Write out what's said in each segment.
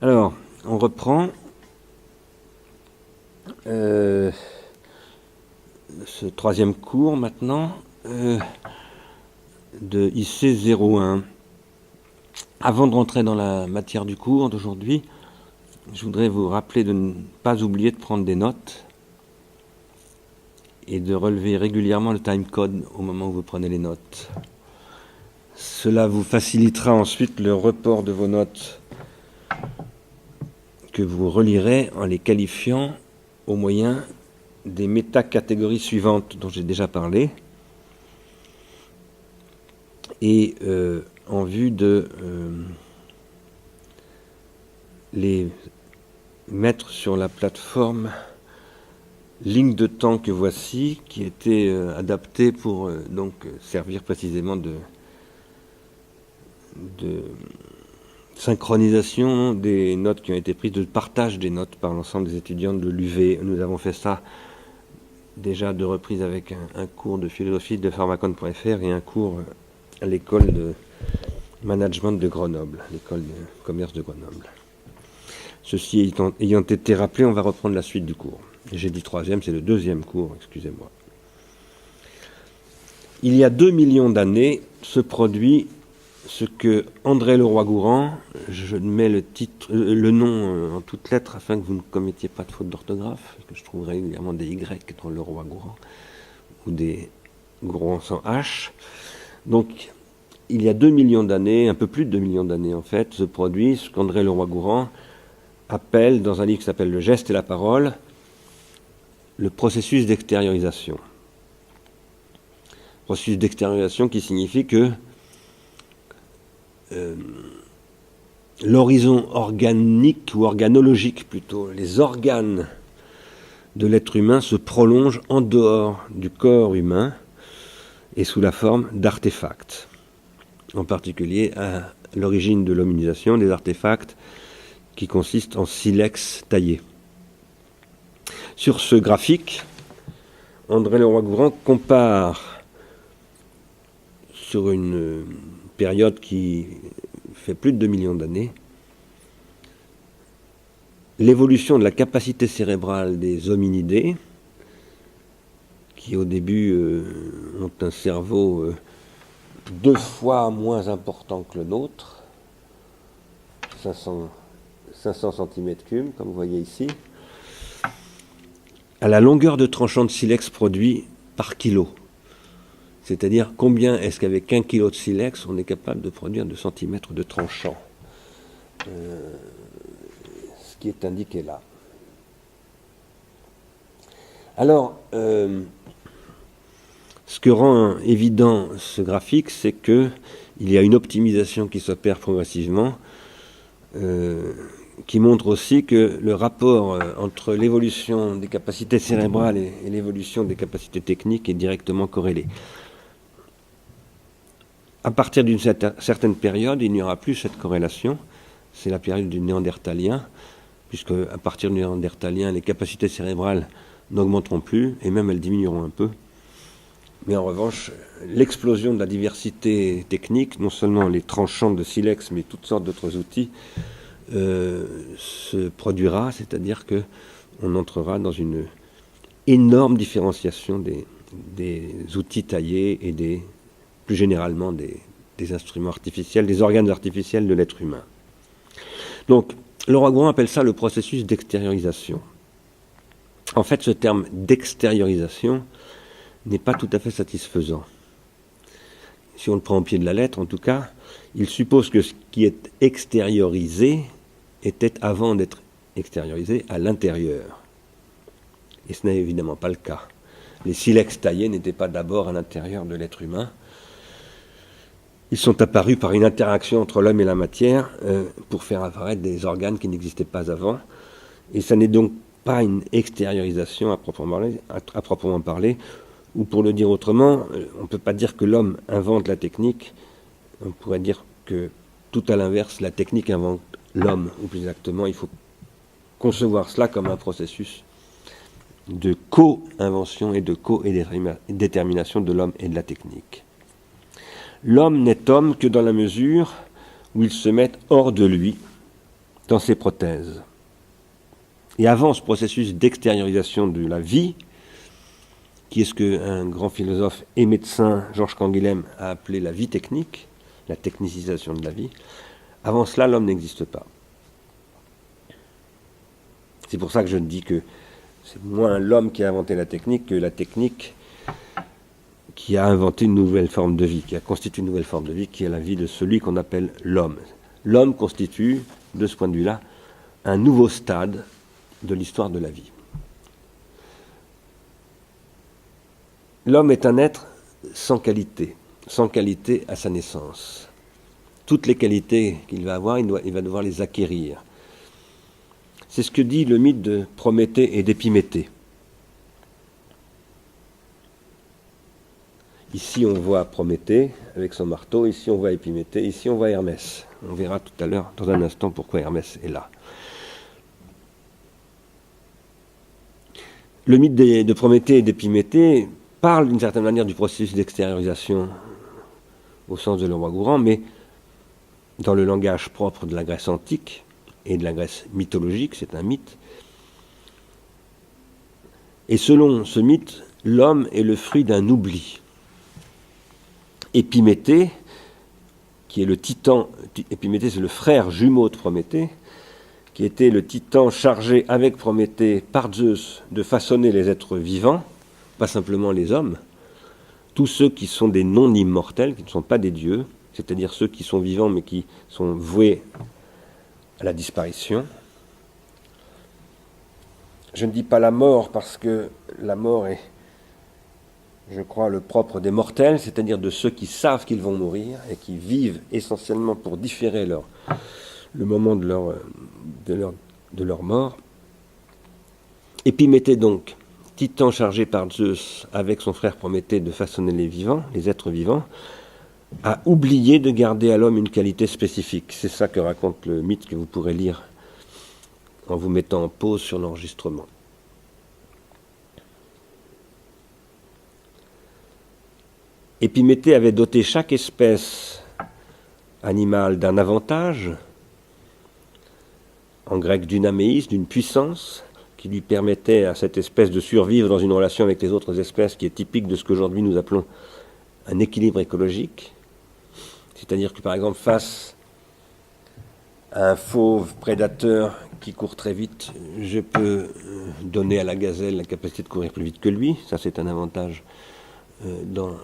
Alors, on reprend ce troisième cours maintenant de IC01. Avant de rentrer dans la matière du cours d'aujourd'hui, je voudrais vous rappeler de ne pas oublier de prendre des notes et de relever régulièrement le timecode au moment où vous prenez les notes. Cela vous facilitera ensuite le report de vos notes que vous relirez en les qualifiant au moyen des métacatégories suivantes dont j'ai déjà parlé et en vue de les mettre sur la plateforme ligne de temps que voici, qui était adaptée pour donc servir précisément de synchronisation des notes qui ont été prises, de partage des notes par l'ensemble des étudiants de l'UV. Nous avons fait ça déjà 2 reprises avec un cours de philosophie de pharmacon.fr et un cours à l'école de management de Grenoble, l'école de commerce de Grenoble. Ceci ayant été rappelé, on va reprendre la suite du cours. J'ai dit troisième, c'est le deuxième cours, excusez-moi. Il y a 2 millions d'années se produit ce que André Leroi-Gourhan, je mets le nom en toutes lettres afin que vous ne commettiez pas de faute d'orthographe, parce que je trouve régulièrement des Y dans Leroi-Gourhan, ou des Gourhan sans H. Donc, il y a 2 millions d'années, un peu plus de 2 millions d'années en fait, se produit ce qu'André Leroi-Gourhan appelle, dans un livre qui s'appelle Le geste et la parole, le processus d'extériorisation. Processus d'extériorisation qui signifie que l'horizon organique ou organologique plutôt, les organes de l'être humain se prolongent en dehors du corps humain et sous la forme d'artefacts. En particulier à l'origine de l'hominisation, des artefacts qui consistent en silex taillé. Sur ce graphique, André Leroi-Gourhan compare sur une période qui fait plus de 2 millions d'années l'évolution de la capacité cérébrale des hominidés qui au début ont un cerveau 2 fois moins important que le nôtre, 500 cm3 comme vous voyez ici, à la longueur de tranchant de silex produit par kilo. C'est-à-dire combien est-ce qu'avec 1 kg de silex on est capable de produire de centimètres de tranchant, ce qui est indiqué là. Alors, ce que rend évident ce graphique, c'est qu'il y a une optimisation qui s'opère progressivement, qui montre aussi que le rapport entre l'évolution des capacités cérébrales et l'évolution des capacités techniques est directement corrélé. À partir d'une certaine période, il n'y aura plus cette corrélation. C'est la période du néandertalien, puisque à partir du néandertalien, les capacités cérébrales n'augmenteront plus, et même elles diminueront un peu. Mais en revanche, l'explosion de la diversité technique, non seulement les tranchants de silex, mais toutes sortes d'autres outils, se produira, c'est-à-dire qu'on entrera dans une énorme différenciation des outils taillés et plus généralement des instruments artificiels, des organes artificiels de l'être humain. Donc, Leroi-Gourhan appelle ça le processus d'extériorisation. En fait, ce terme d'extériorisation n'est pas tout à fait satisfaisant. Si on le prend au pied de la lettre, en tout cas, il suppose que ce qui est extériorisé était avant d'être extériorisé à l'intérieur. Et ce n'est évidemment pas le cas. Les silex taillés n'étaient pas d'abord à l'intérieur de l'être humain. Ils sont apparus par une interaction entre l'homme et la matière pour faire apparaître des organes qui n'existaient pas avant. Et ça n'est donc pas une extériorisation à proprement parler, ou pour le dire autrement, on ne peut pas dire que l'homme invente la technique, on pourrait dire que tout à l'inverse, la technique invente l'homme, ou plus exactement, il faut concevoir cela comme un processus de co-invention et de co-détermination de l'homme et de la technique. L'homme n'est homme que dans la mesure où il se met hors de lui, dans ces prothèses. Et avant ce processus d'extériorisation de la vie, qui est ce qu'un grand philosophe et médecin, Georges Canguilhem, a appelé la vie technique, la technicisation de la vie, avant cela, l'homme n'existe pas. C'est pour ça que je dis que c'est moins l'homme qui a inventé la technique que la technique qui a inventé une nouvelle forme de vie, qui a constitué une nouvelle forme de vie, qui est la vie de celui qu'on appelle l'homme. L'homme constitue, de ce point de vue-là, un nouveau stade de l'histoire de la vie. L'homme est un être sans qualité à sa naissance. Toutes les qualités qu'il va avoir, il va devoir les acquérir. C'est ce que dit le mythe de Prométhée et d'Épiméthée. Ici, on voit Prométhée avec son marteau, ici on voit Épiméthée, ici on voit Hermès. On verra tout à l'heure, dans un instant, pourquoi Hermès est là. Le mythe de Prométhée et d'Épiméthée parle d'une certaine manière du processus d'extériorisation au sens de Leroy Gourand, mais dans le langage propre de la Grèce antique et de la Grèce mythologique, c'est un mythe. Et selon ce mythe, l'homme est le fruit d'un oubli. Épiméthée, qui est le titan, Épiméthée c'est le frère jumeau de Prométhée, qui était le titan chargé avec Prométhée par Zeus de façonner les êtres vivants, pas simplement les hommes, tous ceux qui sont des non-immortels, qui ne sont pas des dieux, c'est-à-dire ceux qui sont vivants mais qui sont voués à la disparition. Je ne dis pas la mort parce que la mort est, je crois, le propre des mortels, c'est-à-dire de ceux qui savent qu'ils vont mourir et qui vivent essentiellement pour différer le moment de leur mort. Épiméthée donc, titan chargé par Zeus avec son frère Prométhée de façonner les êtres vivants, a oublié de garder à l'homme une qualité spécifique. C'est ça que raconte le mythe que vous pourrez lire en vous mettant en pause sur l'enregistrement. Épiméthée avait doté chaque espèce animale d'un avantage, en grec dynaméis, d'une puissance, qui lui permettait à cette espèce de survivre dans une relation avec les autres espèces qui est typique de ce qu'aujourd'hui nous appelons un équilibre écologique. C'est-à-dire que par exemple face à un fauve prédateur qui court très vite, je peux donner à la gazelle la capacité de courir plus vite que lui. Ça c'est un avantage dans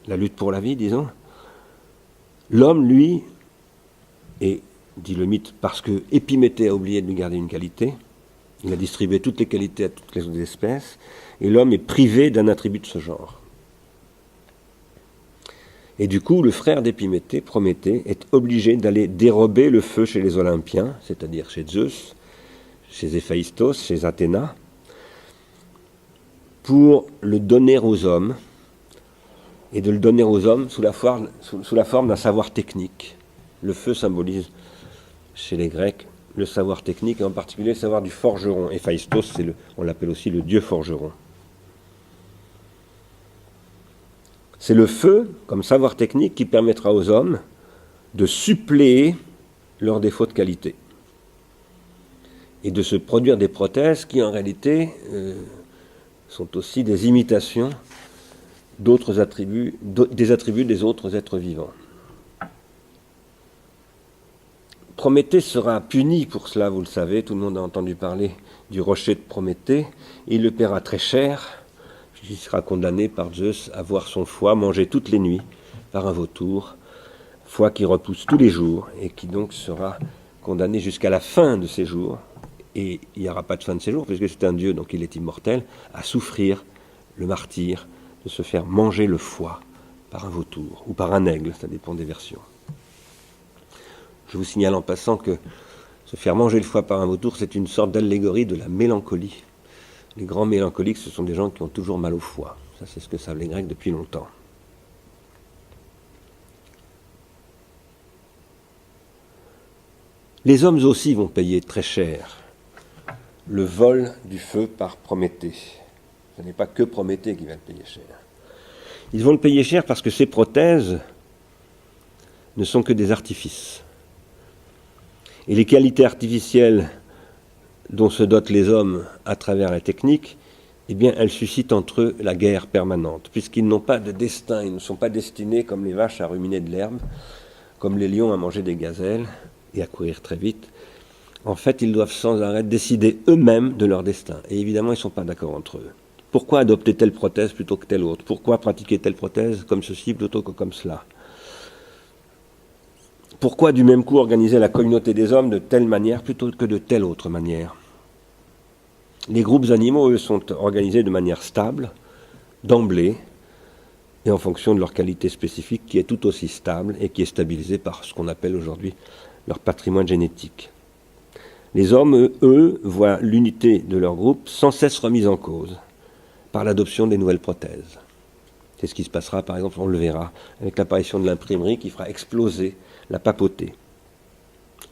la lutte pour la vie, disons. L'homme, lui, et dit le mythe, parce que Épiméthée a oublié de lui garder une qualité, il a distribué toutes les qualités à toutes les autres espèces, et l'homme est privé d'un attribut de ce genre. Et du coup, le frère d'Épiméthée, Prométhée, est obligé d'aller dérober le feu chez les Olympiens, c'est-à-dire chez Zeus, chez Héphaïstos, chez Athéna, pour le donner aux hommes, et de le donner aux hommes sous la forme d'un savoir technique. Le feu symbolise, chez les Grecs, le savoir technique, et en particulier le savoir du forgeron. Héphaïstos, on l'appelle aussi le dieu forgeron. C'est le feu, comme savoir technique, qui permettra aux hommes de suppléer leurs défauts de qualité et de se produire des prothèses qui, en réalité, sont aussi des imitations d'autres attributs, des attributs des autres êtres vivants. Prométhée sera puni pour cela, vous le savez, tout le monde a entendu parler du rocher de Prométhée, il le paiera très cher. Il sera condamné par Zeus à voir son foie manger toutes les nuits par un vautour, foie qui repousse tous les jours et qui donc sera condamné jusqu'à la fin de ses jours, et il n'y aura pas de fin de ses jours puisque c'est un dieu, donc il est immortel, à souffrir le martyre de se faire manger le foie par un vautour ou par un aigle, ça dépend des versions. Je vous signale en passant que se faire manger le foie par un vautour, c'est une sorte d'allégorie de la mélancolie. Les grands mélancoliques, ce sont des gens qui ont toujours mal au foie. Ça, c'est ce que savent les Grecs depuis longtemps. Les hommes aussi vont payer très cher le vol du feu par Prométhée. Ce n'est pas que Prométhée qui va le payer cher. Ils vont le payer cher parce que ces prothèses ne sont que des artifices. Et les qualités artificielles dont se dotent les hommes à travers la technique, eh bien, elles suscitent entre eux la guerre permanente, puisqu'ils n'ont pas de destin, ils ne sont pas destinés comme les vaches à ruminer de l'herbe, comme les lions à manger des gazelles et à courir très vite. En fait, ils doivent sans arrêt décider eux-mêmes de leur destin. Et évidemment, ils ne sont pas d'accord entre eux. Pourquoi adopter telle prothèse plutôt que telle autre? Pourquoi pratiquer telle prothèse comme ceci plutôt que comme cela? Pourquoi du même coup organiser la communauté des hommes de telle manière plutôt que de telle autre manière? Les groupes animaux, eux, sont organisés de manière stable, d'emblée, et en fonction de leur qualité spécifique, qui est tout aussi stable et qui est stabilisée par ce qu'on appelle aujourd'hui leur patrimoine génétique. Les hommes, eux, voient l'unité de leur groupe sans cesse remise en cause par l'adoption des nouvelles prothèses. C'est ce qui se passera, par exemple, on le verra, avec l'apparition de l'imprimerie qui fera exploser la papauté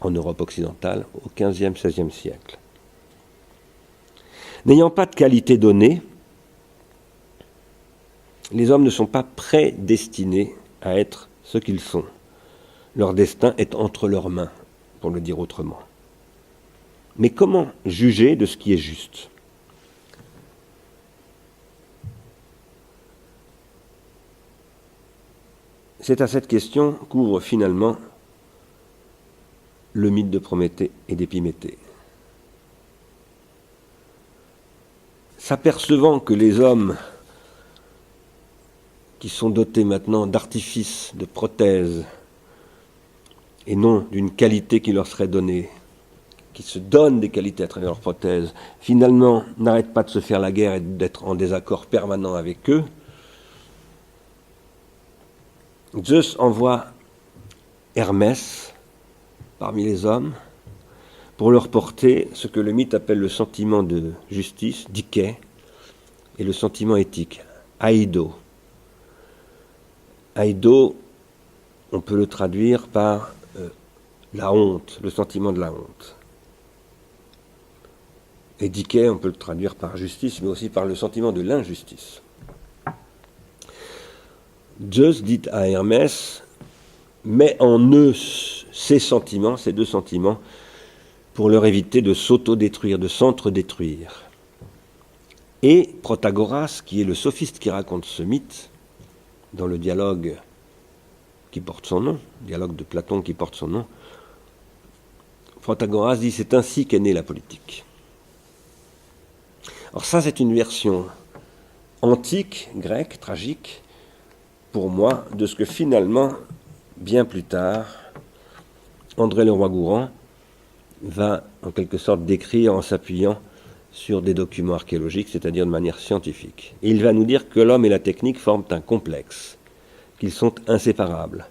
en Europe occidentale au XVe, XVIe siècle. N'ayant pas de qualité donnée, les hommes ne sont pas prédestinés à être ce qu'ils sont. Leur destin est entre leurs mains, pour le dire autrement. Mais comment juger de ce qui est juste? C'est à cette question qu'ouvre finalement le mythe de Prométhée et d'Épiméthée. S'apercevant que les hommes qui sont dotés maintenant d'artifices, de prothèses, et non d'une qualité qui leur serait donnée, qui se donnent des qualités à travers leurs prothèses, finalement n'arrêtent pas de se faire la guerre et d'être en désaccord permanent avec eux, Zeus envoie Hermès parmi les hommes pour leur porter ce que le mythe appelle le sentiment de justice, dikē, et le sentiment éthique, aido. Aido, on peut le traduire par la honte, le sentiment de la honte. Et dikē, on peut le traduire par justice, mais aussi par le sentiment de l'injustice. Zeus dit à Hermès, mets en eux ces sentiments, ces deux sentiments, pour leur éviter de s'auto-détruire, de s'entre-détruire. Et Protagoras, qui est le sophiste qui raconte ce mythe, dans le dialogue qui porte son nom, dialogue de Platon qui porte son nom, Protagoras dit, c'est ainsi qu'est née la politique. Alors ça, c'est une version antique, grecque, tragique, pour moi, de ce que finalement, bien plus tard, André Leroi-Gourhan va en quelque sorte décrire en s'appuyant sur des documents archéologiques, c'est-à-dire de manière scientifique. Et il va nous dire que l'homme et la technique forment un complexe, qu'ils sont inséparables,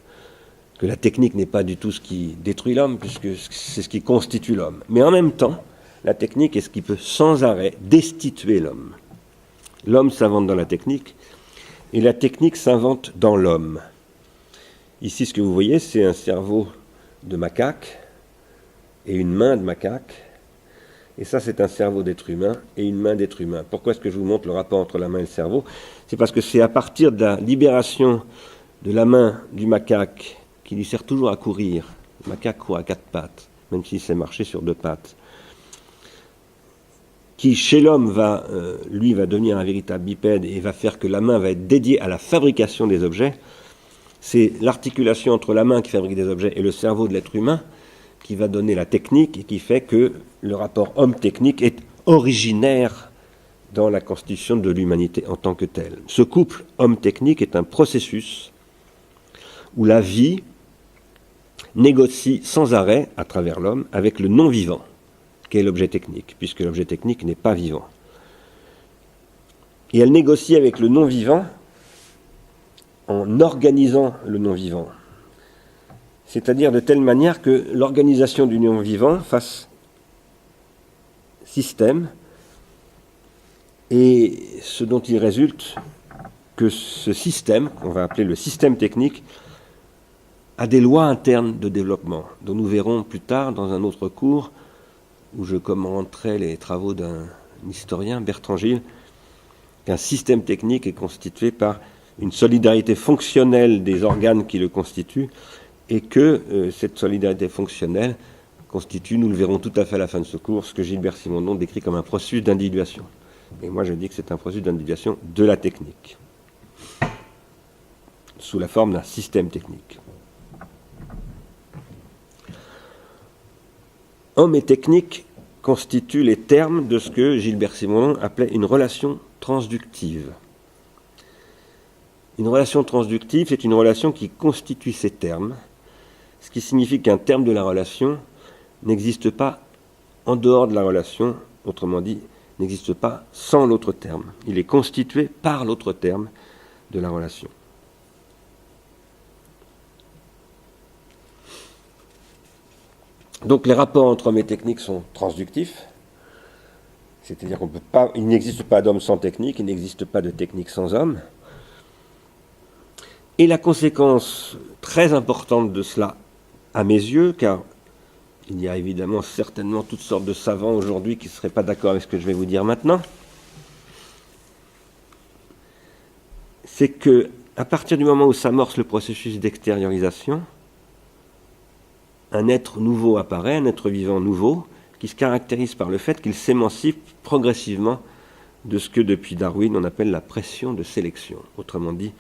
que la technique n'est pas du tout ce qui détruit l'homme, puisque c'est ce qui constitue l'homme. Mais en même temps, la technique est ce qui peut sans arrêt destituer l'homme. L'homme s'invente dans la technique, et la technique s'invente dans l'homme. Ici, ce que vous voyez, c'est un cerveau de macaque et une main de macaque. Et ça, c'est un cerveau d'être humain et une main d'être humain. Pourquoi est-ce que je vous montre le rapport entre la main et le cerveau? C'est parce que c'est à partir de la libération de la main du macaque, qui lui sert toujours à courir. Le macaque court à 4 pattes, même s'il sait marcher sur 2 pattes. Qui, chez l'homme, va devenir un véritable bipède et va faire que la main va être dédiée à la fabrication des objets. C'est l'articulation entre la main qui fabrique des objets et le cerveau de l'être humain qui va donner la technique et qui fait que le rapport homme-technique est originaire dans la constitution de l'humanité en tant que telle. Ce couple homme-technique est un processus où la vie négocie sans arrêt, à travers l'homme, avec le non-vivant, qui est l'objet technique, puisque l'objet technique n'est pas vivant. Et elle négocie avec le non-vivant en organisant le non-vivant. C'est-à-dire de telle manière que l'organisation du non-vivant fasse système, et ce dont il résulte que ce système, qu'on va appeler le système technique, a des lois internes de développement, dont nous verrons plus tard dans un autre cours, où je commenterai les travaux d'un historien, Bertrand Gilles, qu'un système technique est constitué par une solidarité fonctionnelle des organes qui le constituent, et que cette solidarité fonctionnelle constitue, nous le verrons tout à fait à la fin de ce cours, ce que Gilbert Simondon décrit comme un processus d'individuation. Et moi je dis que c'est un processus d'individuation de la technique, sous la forme d'un système technique. Homme et technique constituent les termes de ce que Gilbert Simondon appelait une relation transductive. Une relation transductive, c'est une relation qui constitue ces termes, ce qui signifie qu'un terme de la relation n'existe pas en dehors de la relation, autrement dit, n'existe pas sans l'autre terme. Il est constitué par l'autre terme de la relation. Donc les rapports entre hommes et technique sont transductifs, c'est-à-dire qu'il n'existe pas d'homme sans technique, il n'existe pas de technique sans homme. Et la conséquence très importante de cela, à mes yeux, car il y a évidemment certainement toutes sortes de savants aujourd'hui qui ne seraient pas d'accord avec ce que je vais vous dire maintenant, c'est que à partir du moment où s'amorce le processus d'extériorisation, un être nouveau apparaît, un être vivant nouveau, qui se caractérise par le fait qu'il s'émancipe progressivement de ce que depuis Darwin on appelle la pression de sélection, autrement dit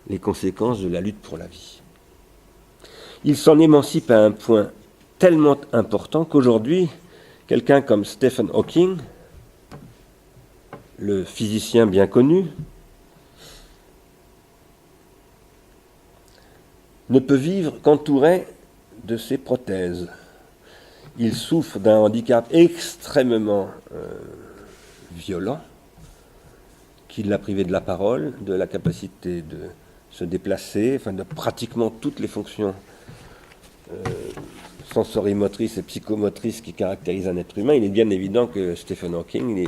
les conséquences de la lutte pour la vie. Il s'en émancipe à un point tellement important qu'aujourd'hui, quelqu'un comme Stephen Hawking, le physicien bien connu, ne peut vivre qu'entouré de ses prothèses. Il souffre d'un handicap extrêmement violent qui l'a privé de la parole, de la capacité de se déplacer, enfin de pratiquement toutes les fonctions sensorimotrices et psychomotrices qui caractérisent un être humain. Il est bien évident que Stephen Hawking,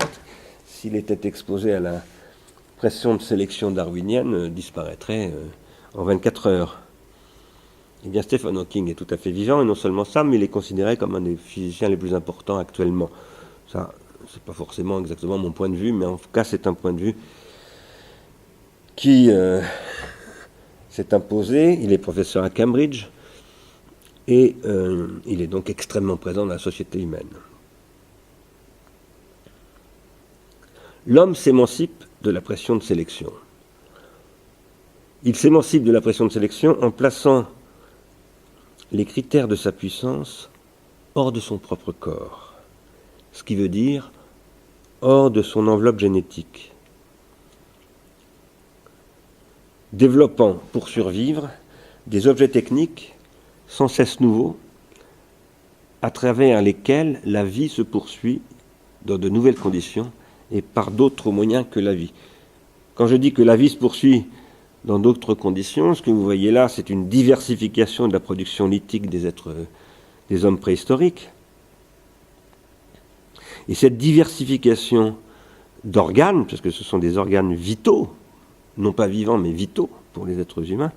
s'il était exposé à la pression de sélection darwinienne, disparaîtrait en 24 heures. Eh bien, Stephen Hawking est tout à fait vivant, et non seulement ça, mais il est considéré comme un des physiciens les plus importants actuellement. Ça, c'est pas forcément exactement mon point de vue, mais en tout cas, c'est un point de vue qui s'est imposé. Il est professeur à Cambridge, et il est donc extrêmement présent dans la société humaine. L'homme s'émancipe de la pression de sélection. Il s'émancipe de la pression de sélection en plaçant les critères de sa puissance hors de son propre corps, ce qui veut dire hors de son enveloppe génétique, développant pour survivre des objets techniques sans cesse nouveaux à travers lesquels la vie se poursuit dans de nouvelles conditions et par d'autres moyens que la vie. Quand je dis que la vie se poursuit dans d'autres conditions, ce que vous voyez là, c'est une diversification de la production lithique des hommes préhistoriques. Et cette diversification d'organes, parce que ce sont des organes vitaux, non pas vivants mais vitaux pour les êtres humains,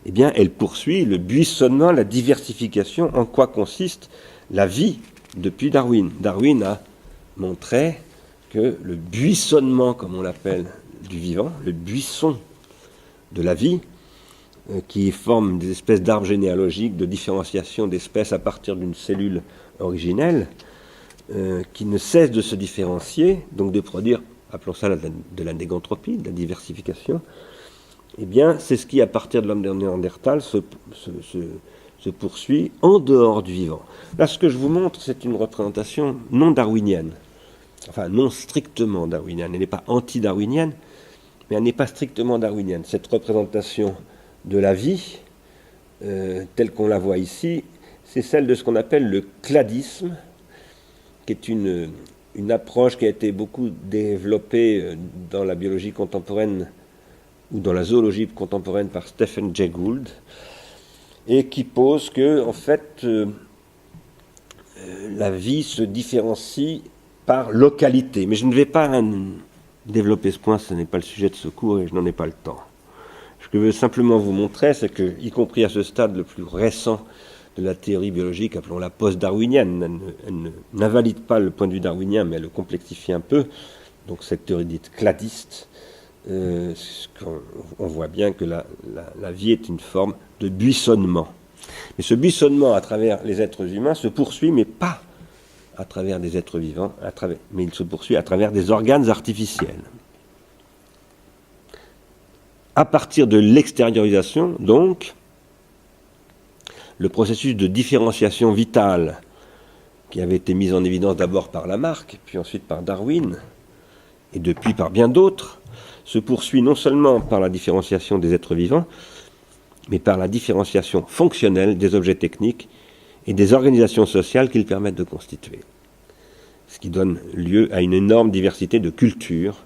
eh bien, elle poursuit le buissonnement, la diversification, en quoi consiste la vie depuis Darwin. Darwin a montré que le buissonnement, comme on l'appelle, du vivant, le buisson de la vie, qui forme des espèces d'arbres généalogiques de différenciation d'espèces à partir d'une cellule originelle, qui ne cesse de se différencier, donc de produire, appelons ça de la négantropie, de la diversification, eh bien, c'est ce qui, à partir de l'homme de Néandertal, se poursuit en dehors du vivant. Là, ce que je vous montre, c'est une représentation non darwinienne, enfin non strictement darwinienne. Elle n'est pas anti-darwinienne, mais elle n'est pas strictement darwinienne. Cette représentation de la vie, telle qu'on la voit ici, c'est celle de ce qu'on appelle le cladisme, qui est une approche qui a été beaucoup développée dans la biologie contemporaine ou dans la zoologie contemporaine par Stephen Jay Gould, et qui pose que, en fait, la vie se différencie par localité. Mais je ne vais pas développer ce point, ce n'est pas le sujet de ce cours et je n'en ai pas le temps. Ce que je veux simplement vous montrer, c'est que, y compris à ce stade le plus récent de la théorie biologique, appelons-la post-darwinienne, elle n'invalide pas le point de vue darwinien, mais elle le complexifie un peu, donc cette théorie dite cladiste, on voit bien que la vie est une forme de buissonnement. Mais ce buissonnement à travers les êtres humains se poursuit, mais pas à travers des êtres vivants, mais il se poursuit à travers des organes artificiels. À partir de l'extériorisation, donc, le processus de différenciation vitale qui avait été mis en évidence d'abord par Lamarck, puis ensuite par Darwin, et depuis par bien d'autres, se poursuit non seulement par la différenciation des êtres vivants, mais par la différenciation fonctionnelle des objets techniques et des organisations sociales qu'ils permettent de constituer. Ce qui donne lieu à une énorme diversité de cultures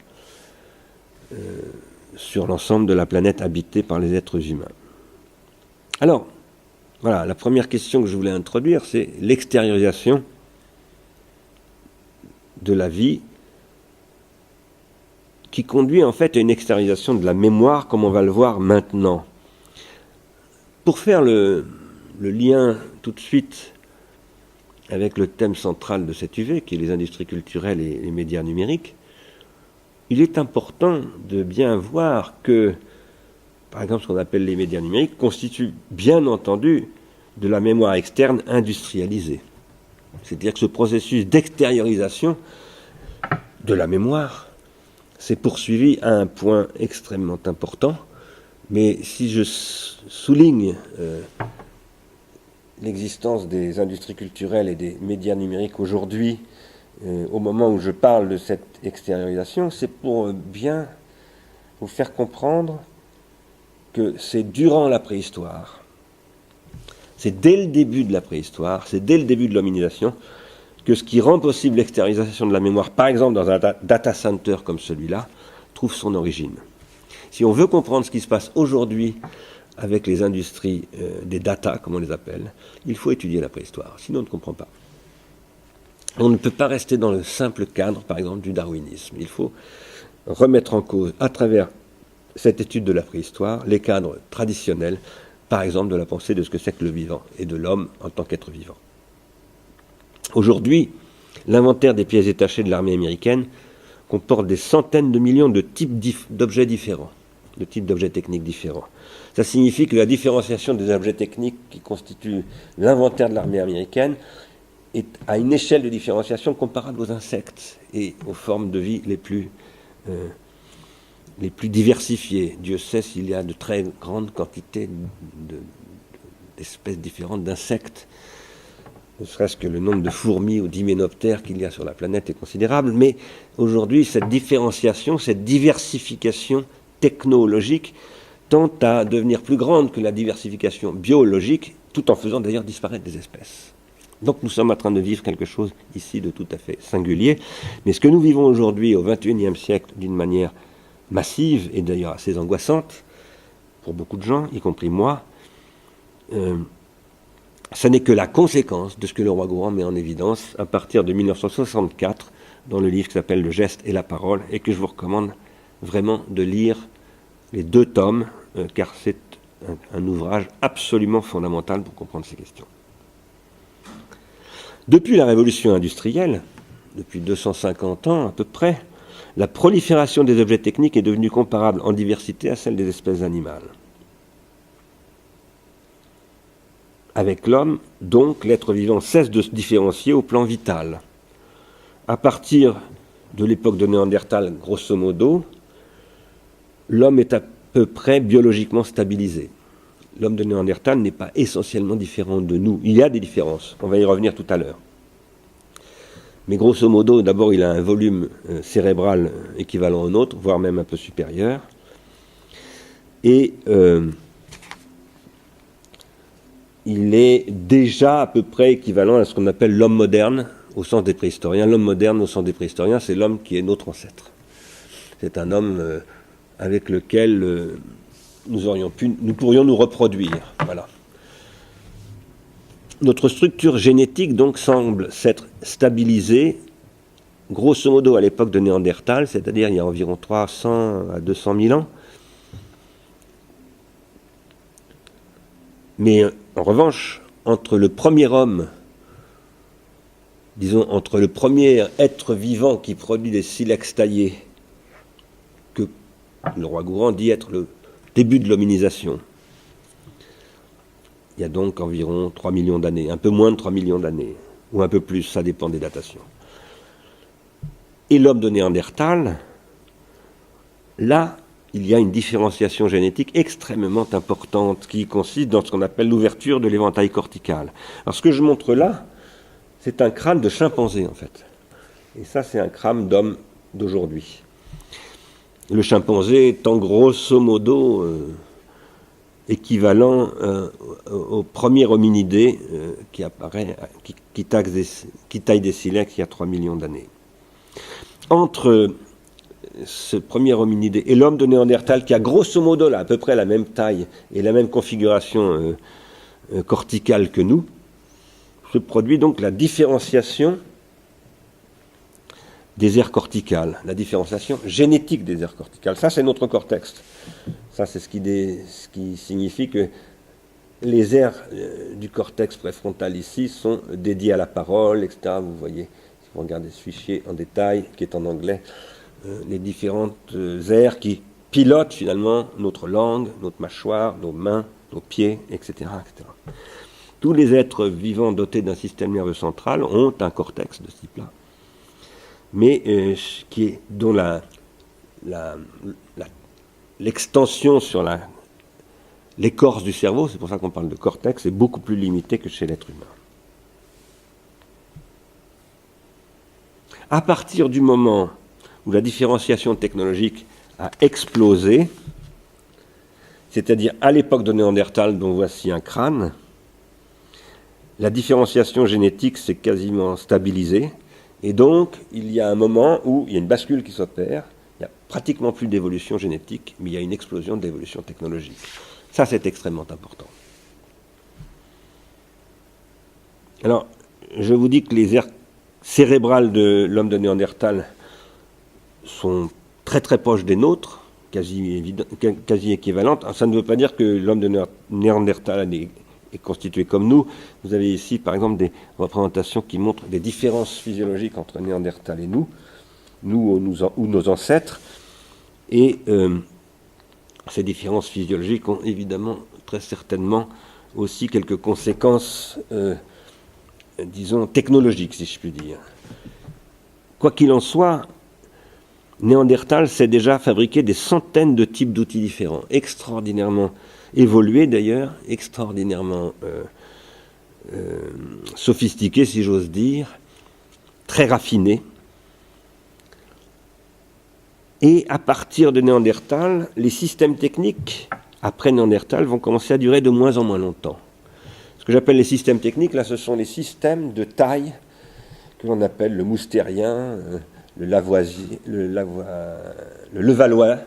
sur l'ensemble de la planète habitée par les êtres humains. Alors, voilà, la première question que je voulais introduire, c'est l'extériorisation de la vie qui conduit en fait à une extériorisation de la mémoire, comme on va le voir maintenant. Pour faire le lien tout de suite avec le thème central de cette UV, qui est les industries culturelles et les médias numériques, il est important de bien voir que, par exemple, ce qu'on appelle les médias numériques constituent bien entendu de la mémoire externe industrialisée. C'est-à-dire que ce processus d'extériorisation de la mémoire s'est poursuivi à un point extrêmement important. Mais si je souligne l'existence des industries culturelles et des médias numériques aujourd'hui, au moment où je parle de cette extériorisation, c'est pour bien vous faire comprendre que c'est durant la préhistoire, c'est dès le début de la préhistoire, c'est dès le début de l'hominisation, que ce qui rend possible l'extériorisation de la mémoire, par exemple dans un data center comme celui-là, trouve son origine. Si on veut comprendre ce qui se passe aujourd'hui avec les industries des data, comme on les appelle, il faut étudier la préhistoire, sinon on ne comprend pas. On ne peut pas rester dans le simple cadre, par exemple, du darwinisme. Il faut remettre en cause, à travers cette étude de la préhistoire, les cadres traditionnels, par exemple, de la pensée de ce que c'est que le vivant et de l'homme en tant qu'être vivant. Aujourd'hui, l'inventaire des pièces détachées de l'armée américaine comporte des centaines de millions de types d'objets différents, de types d'objets techniques différents. Ça signifie que la différenciation des objets techniques qui constituent l'inventaire de l'armée américaine est à une échelle de différenciation comparable aux insectes et aux formes de vie les plus diversifiées. Dieu sait s'il y a de très grandes quantités d'espèces différentes d'insectes. Ne serait-ce que le nombre de fourmis ou d'hyménoptères qu'il y a sur la planète est considérable, mais aujourd'hui, cette différenciation, cette diversification technologique tend à devenir plus grande que la diversification biologique, tout en faisant d'ailleurs disparaître des espèces. Donc nous sommes en train de vivre quelque chose ici de tout à fait singulier, mais ce que nous vivons aujourd'hui au XXIe siècle d'une manière massive, et d'ailleurs assez angoissante, pour beaucoup de gens, y compris moi, ça n'est que la conséquence de ce que le roi Gourand met en évidence à partir de 1964 dans le livre qui s'appelle Le geste et la parole, et que je vous recommande vraiment de lire les 2 tomes, car c'est un ouvrage absolument fondamental pour comprendre ces questions. Depuis la révolution industrielle, depuis 250 ans à peu près, la prolifération des objets techniques est devenue comparable en diversité à celle des espèces animales. Avec l'homme, donc, l'être vivant cesse de se différencier au plan vital. À partir de l'époque de Néandertal, grosso modo, l'homme est à peu près biologiquement stabilisé. L'homme de Néandertal n'est pas essentiellement différent de nous. Il y a des différences, on va y revenir tout à l'heure. Mais grosso modo, d'abord, il a un volume cérébral équivalent au nôtre, voire même un peu supérieur. Et il est déjà à peu près équivalent à ce qu'on appelle l'homme moderne, au sens des préhistoriens. L'homme moderne, au sens des préhistoriens, c'est l'homme qui est notre ancêtre. C'est un homme avec lequel nous pourrions nous reproduire. Voilà. Notre structure génétique, donc, semble s'être stabilisée, grosso modo, à l'époque de Néandertal, c'est-à-dire il y a environ 300 à 200 000 ans. Mais en revanche, entre le premier homme, disons, entre le premier être vivant qui produit des silex taillés, que le roi Gourand dit être le début de l'hominisation, il y a donc environ 3 millions d'années, un peu moins de 3 millions d'années, ou un peu plus, ça dépend des datations. Et l'homme de Néandertal, là, il y a une différenciation génétique extrêmement importante qui consiste dans ce qu'on appelle l'ouverture de l'éventail cortical. Alors ce que je montre là, c'est un crâne de chimpanzé en fait. Et ça, c'est un crâne d'homme d'aujourd'hui. Le chimpanzé étant grosso modo équivalent au premier hominidé qui apparaît, qui taille des silex il y a 3 millions d'années. Entre ce premier hominidé et l'homme de Néandertal, qui a grosso modo là, à peu près la même taille et la même configuration corticale que nous, se produit donc la différenciation des aires corticales, la différenciation génétique des aires corticales. Ça, c'est notre cortex. Ça, c'est ce qui signifie que les aires du cortex préfrontal ici sont dédiées à la parole, etc. Vous voyez, si vous regardez ce fichier en détail, qui est en anglais, les différentes aires qui pilotent finalement notre langue, notre mâchoire, nos mains, nos pieds, etc., etc. Tous les êtres vivants dotés d'un système nerveux central ont un cortex de ce type-là, mais dont l'extension sur l'écorce du cerveau, c'est pour ça qu'on parle de cortex, est beaucoup plus limitée que chez l'être humain. À partir du moment où la différenciation technologique a explosé, c'est-à-dire à l'époque de Néandertal, dont voici un crâne, la différenciation génétique s'est quasiment stabilisée, et donc il y a un moment où il y a une bascule qui s'opère, il n'y a pratiquement plus d'évolution génétique, mais il y a une explosion d'évolution technologique. Ça, c'est extrêmement important. Alors, je vous dis que les aires cérébrales de l'homme de Néandertal sont très très proches des nôtres, quasi équivalentes. Alors, ça ne veut pas dire que l'homme de Néandertal est constitué comme nous. Vous avez ici, par exemple, des représentations qui montrent des différences physiologiques entre Néandertal et nous ou nos ancêtres. Et ces différences physiologiques ont évidemment, très certainement, aussi quelques conséquences, disons, technologiques, si je puis dire. Quoi qu'il en soit, Néandertal sait déjà fabriquer des centaines de types d'outils différents, extraordinairement évolués d'ailleurs, extraordinairement sophistiqués, si j'ose dire, très raffinés. Et à partir de Néandertal, les systèmes techniques, après Néandertal, vont commencer à durer de moins en moins longtemps. Ce que j'appelle les systèmes techniques, là, ce sont les systèmes de taille que l'on appelle le moustérien, le Lavoisier, le Levallois,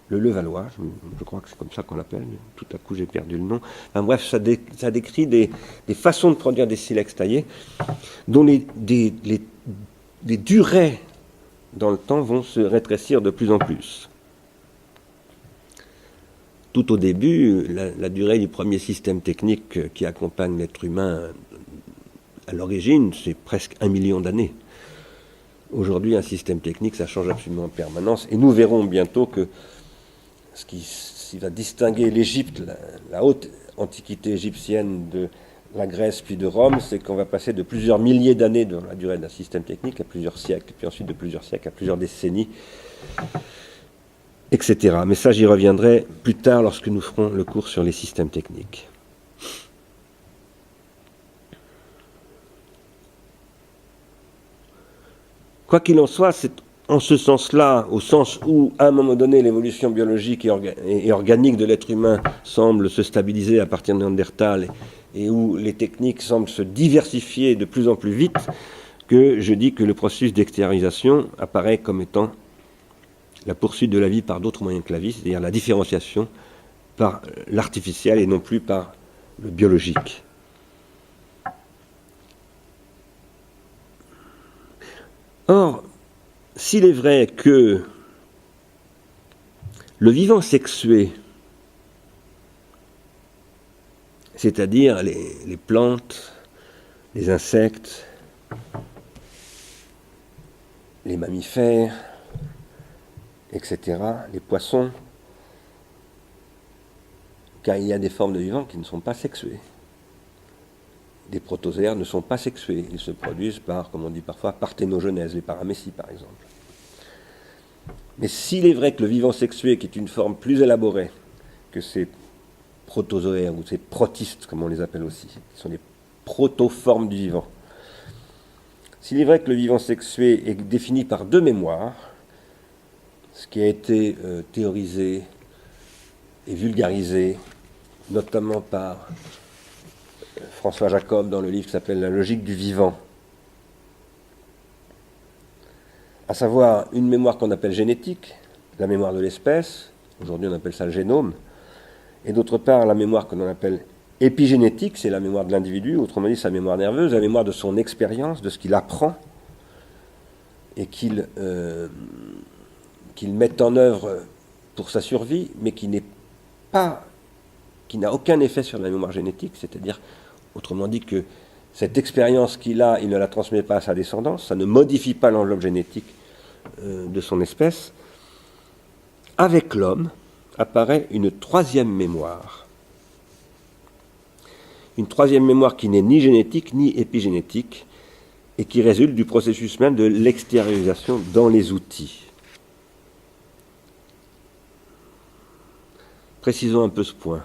je crois que c'est comme ça qu'on l'appelle, tout à coup j'ai perdu le nom. Enfin, bref, ça décrit des façons de produire des silex taillés dont les durées dans le temps vont se rétrécir de plus en plus. Tout au début, la durée du premier système technique qui accompagne l'être humain à l'origine, c'est presque 1 million d'années. Aujourd'hui, un système technique, ça change absolument en permanence. Et nous verrons bientôt que ce qui va distinguer l'Égypte, la haute antiquité égyptienne, de la Grèce puis de Rome, c'est qu'on va passer de plusieurs milliers d'années dans la durée d'un système technique à plusieurs siècles, puis ensuite de plusieurs siècles à plusieurs décennies, etc. Mais ça, j'y reviendrai plus tard lorsque nous ferons le cours sur les systèmes techniques. Quoi qu'il en soit, c'est en ce sens-là, au sens où, à un moment donné, l'évolution biologique et organique de l'être humain semble se stabiliser à partir de Néandertal et où les techniques semblent se diversifier de plus en plus vite, que je dis que le processus d'extériorisation apparaît comme étant la poursuite de la vie par d'autres moyens que la vie, c'est-à-dire la différenciation par l'artificiel et non plus par le biologique. Or, s'il est vrai que le vivant sexué, c'est-à-dire les plantes, les insectes, les mammifères, etc., les poissons, car il y a des formes de vivants qui ne sont pas sexuées. Des protozoaires ne sont pas sexués, ils se produisent par, comme on dit parfois, parthénogenèse, les paramécies par exemple. Mais s'il est vrai que le vivant sexué, qui est une forme plus élaborée que ces protozoaires, ou ces protistes, comme on les appelle aussi, qui sont des protoformes du vivant, s'il est vrai que le vivant sexué est défini par deux mémoires, ce qui a été théorisé et vulgarisé, notamment par François Jacob dans le livre qui s'appelle « La logique du vivant », à savoir une mémoire qu'on appelle génétique, la mémoire de l'espèce, aujourd'hui on appelle ça le génome, et d'autre part la mémoire que l'on appelle épigénétique, c'est la mémoire de l'individu, autrement dit sa mémoire nerveuse, la mémoire de son expérience, de ce qu'il apprend, et qu'il met en œuvre pour sa survie, mais qui n'a aucun effet sur la mémoire génétique, c'est-à-dire, autrement dit, que cette expérience qu'il a, il ne la transmet pas à sa descendance, ça ne modifie pas l'enveloppe génétique de son espèce. Avec l'homme apparaît une troisième mémoire. Une troisième mémoire qui n'est ni génétique ni épigénétique et qui résulte du processus même de l'extériorisation dans les outils. Précisons un peu ce point.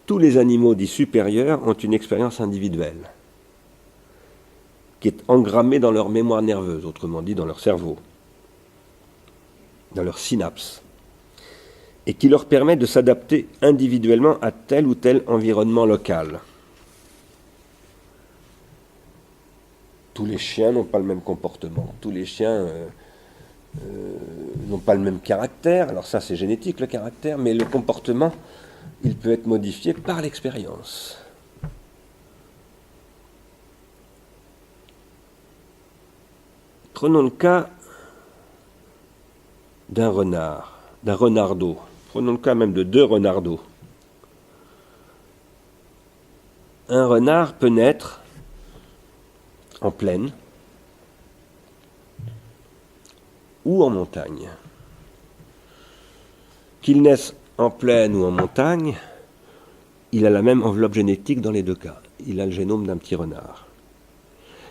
Tous les animaux dits supérieurs ont une expérience individuelle qui est engrammée dans leur mémoire nerveuse, autrement dit dans leur cerveau, dans leurs synapses, et qui leur permet de s'adapter individuellement à tel ou tel environnement local. Tous les chiens n'ont pas le même comportement, tous les chiens n'ont pas le même caractère, alors ça c'est génétique le caractère, mais le comportement, il peut être modifié par l'expérience. Prenons le cas d'un renard, d'un renardeau. Prenons le cas même de deux renardeaux. Un renard peut naître en plaine ou en montagne. Qu'il naisse en plaine ou en montagne, il a la même enveloppe génétique dans les deux cas. Il a le génome d'un petit renard.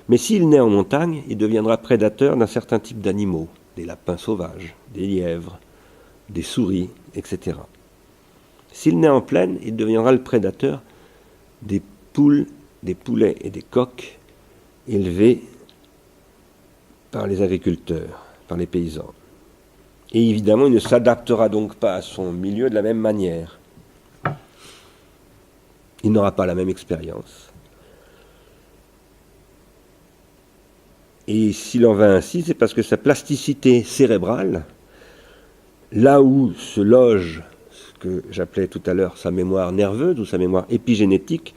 Mais s'il naît en montagne, il deviendra prédateur d'un certain type d'animaux, des lapins sauvages, des lièvres, des souris, etc. S'il naît en plaine, il deviendra le prédateur des poules, des poulets et des coqs élevés par les agriculteurs, par les paysans. Et évidemment, il ne s'adaptera donc pas à son milieu de la même manière. Il n'aura pas la même expérience. Et s'il en va ainsi, c'est parce que sa plasticité cérébrale, là où se loge ce que j'appelais tout à l'heure sa mémoire nerveuse ou sa mémoire épigénétique,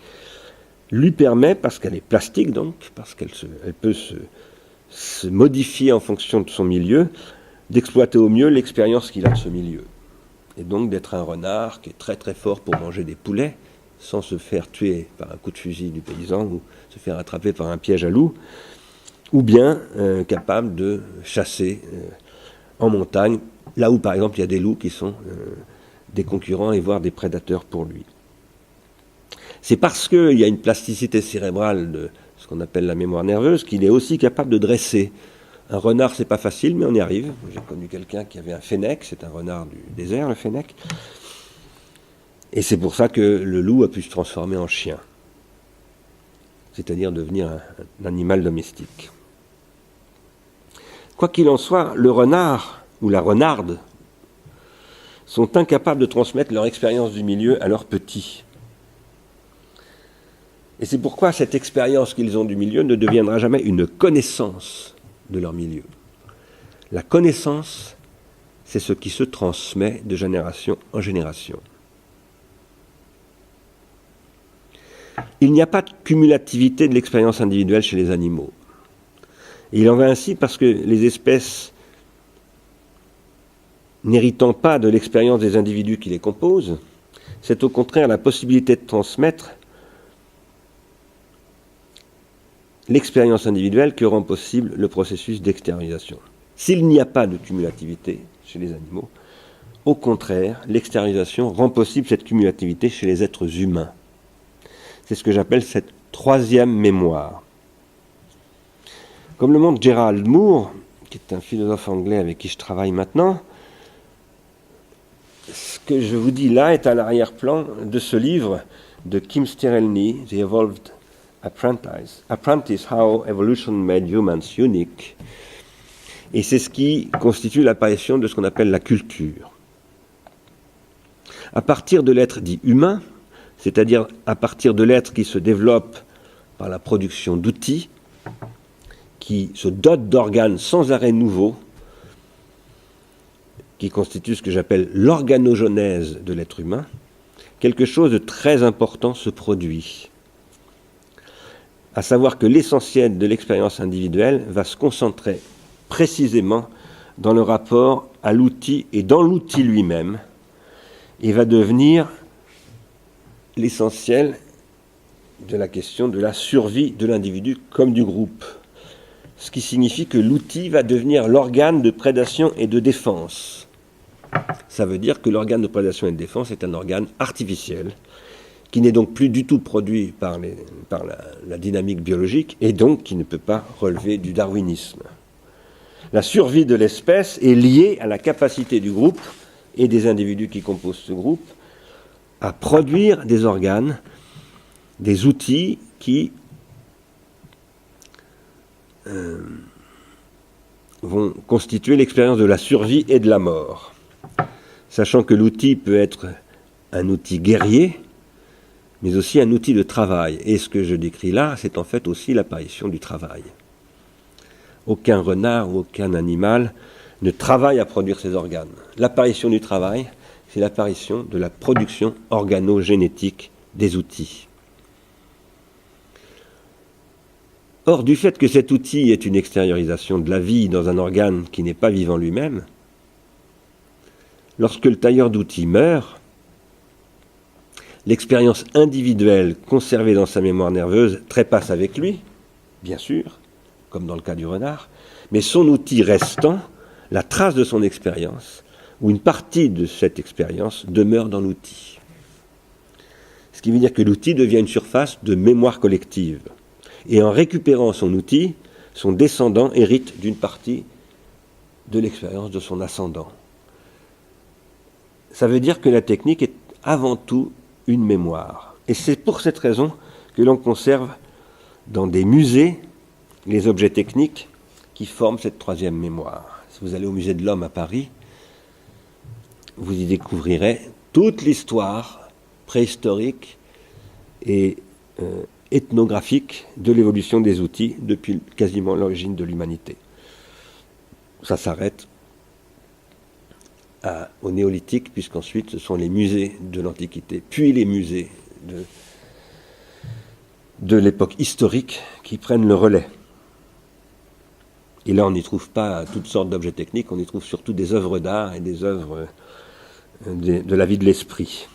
lui permet, parce qu'elle est plastique donc, parce qu'elle peut se modifier en fonction de son milieu, d'exploiter au mieux l'expérience qu'il a de ce milieu. Et donc d'être un renard qui est très très fort pour manger des poulets, sans se faire tuer par un coup de fusil du paysan ou se faire attraper par un piège à loup, ou bien capable de chasser en montagne, là où par exemple il y a des loups qui sont des concurrents et voire des prédateurs pour lui. C'est parce qu'il y a une plasticité cérébrale de ce qu'on appelle la mémoire nerveuse qu'il est aussi capable de dresser. Un renard, c'est pas facile, mais on y arrive. J'ai connu quelqu'un qui avait un fennec, c'est un renard du désert, le fennec. Et c'est pour ça que le loup a pu se transformer en chien, c'est-à-dire devenir un animal domestique. Quoi qu'il en soit, le renard ou la renarde sont incapables de transmettre leur expérience du milieu à leurs petits. Et c'est pourquoi cette expérience qu'ils ont du milieu ne deviendra jamais une connaissance de leur milieu. La connaissance, c'est ce qui se transmet de génération en génération. Il n'y a pas de cumulativité de l'expérience individuelle chez les animaux. Et il en va ainsi parce que les espèces n'héritant pas de l'expérience des individus qui les composent, c'est au contraire la possibilité de transmettre l'expérience individuelle que rend possible le processus d'extériorisation. S'il n'y a pas de cumulativité chez les animaux, au contraire, l'extériorisation rend possible cette cumulativité chez les êtres humains. C'est ce que j'appelle cette troisième mémoire. Comme le montre Gerald Moore, qui est un philosophe anglais avec qui je travaille maintenant, ce que je vous dis là est à l'arrière-plan de ce livre de Kim Sterelny, The Evolved Apprentice, How Evolution Made Humans Unique. Et c'est ce qui constitue l'apparition de ce qu'on appelle la culture. À partir de l'être dit humain, c'est-à-dire à partir de l'être qui se développe par la production d'outils, qui se dote d'organes sans arrêt nouveaux, qui constitue ce que j'appelle l'organogenèse de l'être humain, quelque chose de très important se produit. À savoir que l'essentiel de l'expérience individuelle va se concentrer précisément dans le rapport à l'outil et dans l'outil lui-même, et va devenir l'essentiel de la question de la survie de l'individu comme du groupe. Ce qui signifie que l'outil va devenir l'organe de prédation et de défense. Ça veut dire que l'organe de prédation et de défense est un organe artificiel, qui n'est donc plus du tout produit par la dynamique biologique, et donc qui ne peut pas relever du darwinisme. La survie de l'espèce est liée à la capacité du groupe et des individus qui composent ce groupe à produire des organes, des outils qui vont constituer l'expérience de la survie et de la mort. Sachant que l'outil peut être un outil guerrier, mais aussi un outil de travail. Et ce que je décris là, c'est en fait aussi l'apparition du travail. Aucun renard ou aucun animal ne travaille à produire ses organes. L'apparition du travail, c'est l'apparition de la production organogénétique des outils. Or, du fait que cet outil est une extériorisation de la vie dans un organe qui n'est pas vivant lui-même, lorsque le tailleur d'outils meurt, l'expérience individuelle conservée dans sa mémoire nerveuse trépasse avec lui, bien sûr, comme dans le cas du renard, mais son outil restant, la trace de son expérience, ou une partie de cette expérience, demeure dans l'outil. Ce qui veut dire que l'outil devient une surface de mémoire collective. Et en récupérant son outil, son descendant hérite d'une partie de l'expérience de son ascendant. Ça veut dire que la technique est avant tout une mémoire. Et c'est pour cette raison que l'on conserve dans des musées les objets techniques qui forment cette troisième mémoire. Si vous allez au musée de l'homme à Paris, vous y découvrirez toute l'histoire préhistorique et ethnographique de l'évolution des outils depuis quasiment l'origine de l'humanité. Ça s'arrête au néolithique, puisqu'ensuite ce sont les musées de l'Antiquité, puis les musées de l'époque historique qui prennent le relais. Et là, on n'y trouve pas toutes sortes d'objets techniques, on y trouve surtout des œuvres d'art et des œuvres de la vie de l'esprit.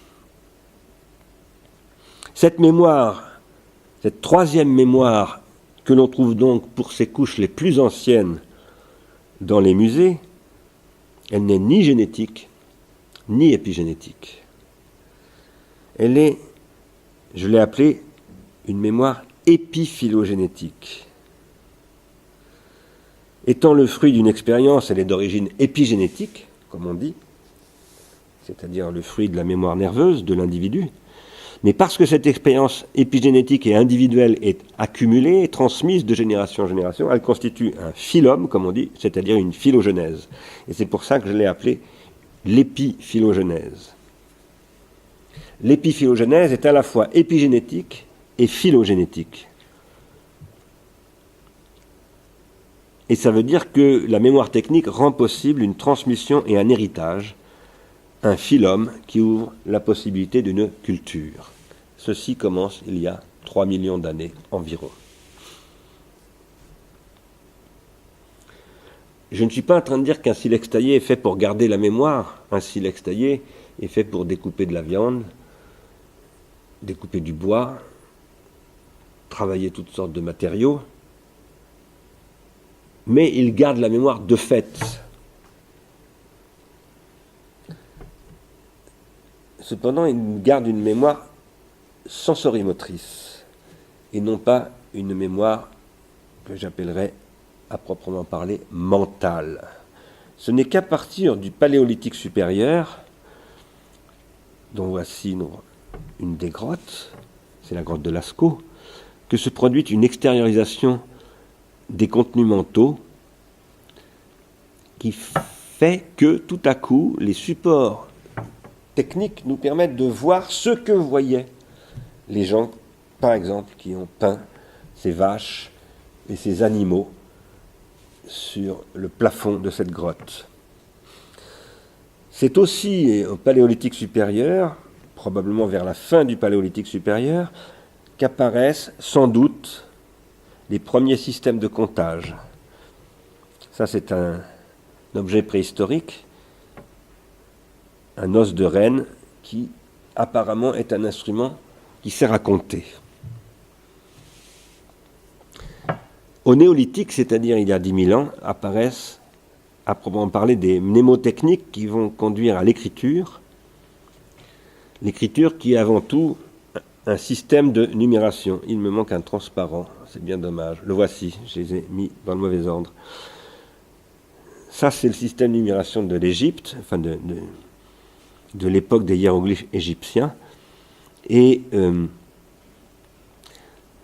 Cette mémoire, cette troisième mémoire que l'on trouve donc pour ses couches les plus anciennes dans les musées, elle n'est ni génétique, ni épigénétique. Elle est, je l'ai appelée, une mémoire épiphylogénétique. Étant le fruit d'une expérience, elle est d'origine épigénétique, comme on dit, c'est-à-dire le fruit de la mémoire nerveuse de l'individu. Mais parce que cette expérience épigénétique et individuelle est accumulée et transmise de génération en génération, elle constitue un phylum, comme on dit, c'est-à-dire une phylogenèse. Et c'est pour ça que je l'ai appelée l'épiphylogenèse. L'épiphylogenèse est à la fois épigénétique et phylogénétique. Et ça veut dire que la mémoire technique rend possible une transmission et un héritage, un phylum qui ouvre la possibilité d'une culture. Ceci commence il y a 3 millions d'années environ. Je ne suis pas en train de dire qu'un silex taillé est fait pour garder la mémoire. Un silex taillé est fait pour découper de la viande, découper du bois, travailler toutes sortes de matériaux. Mais il garde la mémoire de fait. cependant, ils gardent une mémoire sensorimotrice et non pas une mémoire que j'appellerais à proprement parler mentale. Ce n'est qu'à partir du Paléolithique supérieur, dont voici une des grottes, c'est la grotte de Lascaux, que se produit une extériorisation des contenus mentaux qui fait que tout à coup les supports techniques nous permettent de voir ce que voyaient les gens, par exemple, qui ont peint ces vaches et ces animaux sur le plafond de cette grotte. C'est aussi au Paléolithique supérieur, probablement vers la fin du Paléolithique supérieur, qu'apparaissent sans doute les premiers systèmes de comptage. Ça, c'est un objet préhistorique, un os de renne qui apparemment est un instrument qui sert à compter. Au néolithique, c'est-à-dire il y a 10 000 ans, apparaissent, à proprement parler, des mnémotechniques qui vont conduire à l'écriture. L'écriture qui est avant tout un système de numération. Il me manque un transparent, c'est bien dommage. Le voici, je les ai mis dans le mauvais ordre. Ça, c'est le système de numération de l'Égypte, enfin de l'époque des hiéroglyphes égyptiens. Et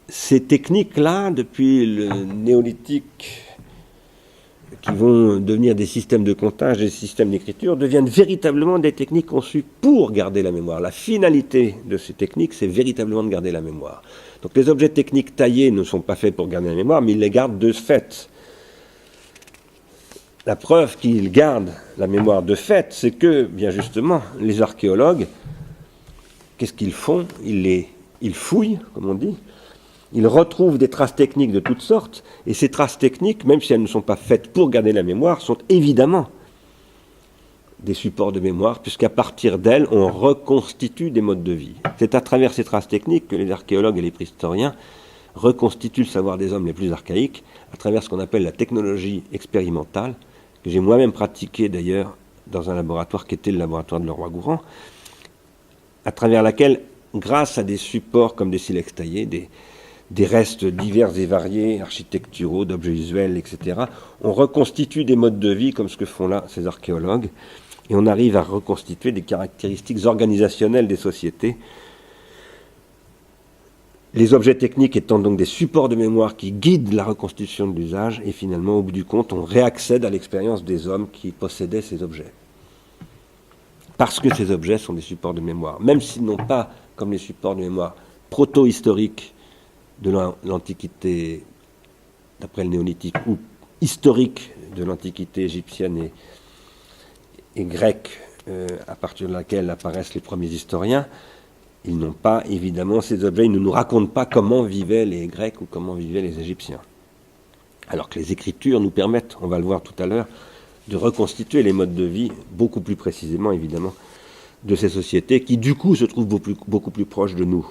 ces techniques-là, depuis le néolithique, qui vont devenir des systèmes de comptage, des systèmes d'écriture, deviennent véritablement des techniques conçues pour garder la mémoire. La finalité de ces techniques, c'est véritablement de garder la mémoire. Donc les objets techniques taillés ne sont pas faits pour garder la mémoire, mais ils les gardent de fait. La preuve qu'ils gardent la mémoire de fait, c'est que, bien justement, les archéologues, qu'est-ce qu'ils font ? Ils fouillent, comme on dit. Ils retrouvent des traces techniques de toutes sortes, et ces traces techniques, même si elles ne sont pas faites pour garder la mémoire, sont évidemment des supports de mémoire, puisqu'à partir d'elles, on reconstitue des modes de vie. C'est à travers ces traces techniques que les archéologues et les préhistoriens reconstituent le savoir des hommes les plus archaïques, à travers ce qu'on appelle la technologie expérimentale, que j'ai moi-même pratiquée d'ailleurs dans un laboratoire qui était le laboratoire de Leroy-Gourhan, à travers laquelle, grâce à des supports comme des silex taillés, des restes divers et variés, architecturaux, d'objets visuels, etc. On reconstitue des modes de vie comme ce que font là ces archéologues, et on arrive à reconstituer des caractéristiques organisationnelles des sociétés. Les objets techniques étant donc des supports de mémoire qui guident la reconstitution de l'usage, et finalement, au bout du compte, on réaccède à l'expérience des hommes qui possédaient ces objets. Parce que ces objets sont des supports de mémoire, même s'ils n'ont pas, comme les supports de mémoire proto-historiques, de l'Antiquité, d'après le néolithique, ou historique de l'Antiquité égyptienne et grecque, à partir de laquelle apparaissent les premiers historiens, ils n'ont pas, évidemment, ces objets, ils ne nous racontent pas comment vivaient les Grecs ou comment vivaient les Égyptiens. Alors que les écritures nous permettent, on va le voir tout à l'heure, de reconstituer les modes de vie, beaucoup plus précisément, évidemment, de ces sociétés qui, du coup, se trouvent beaucoup plus proches de nous.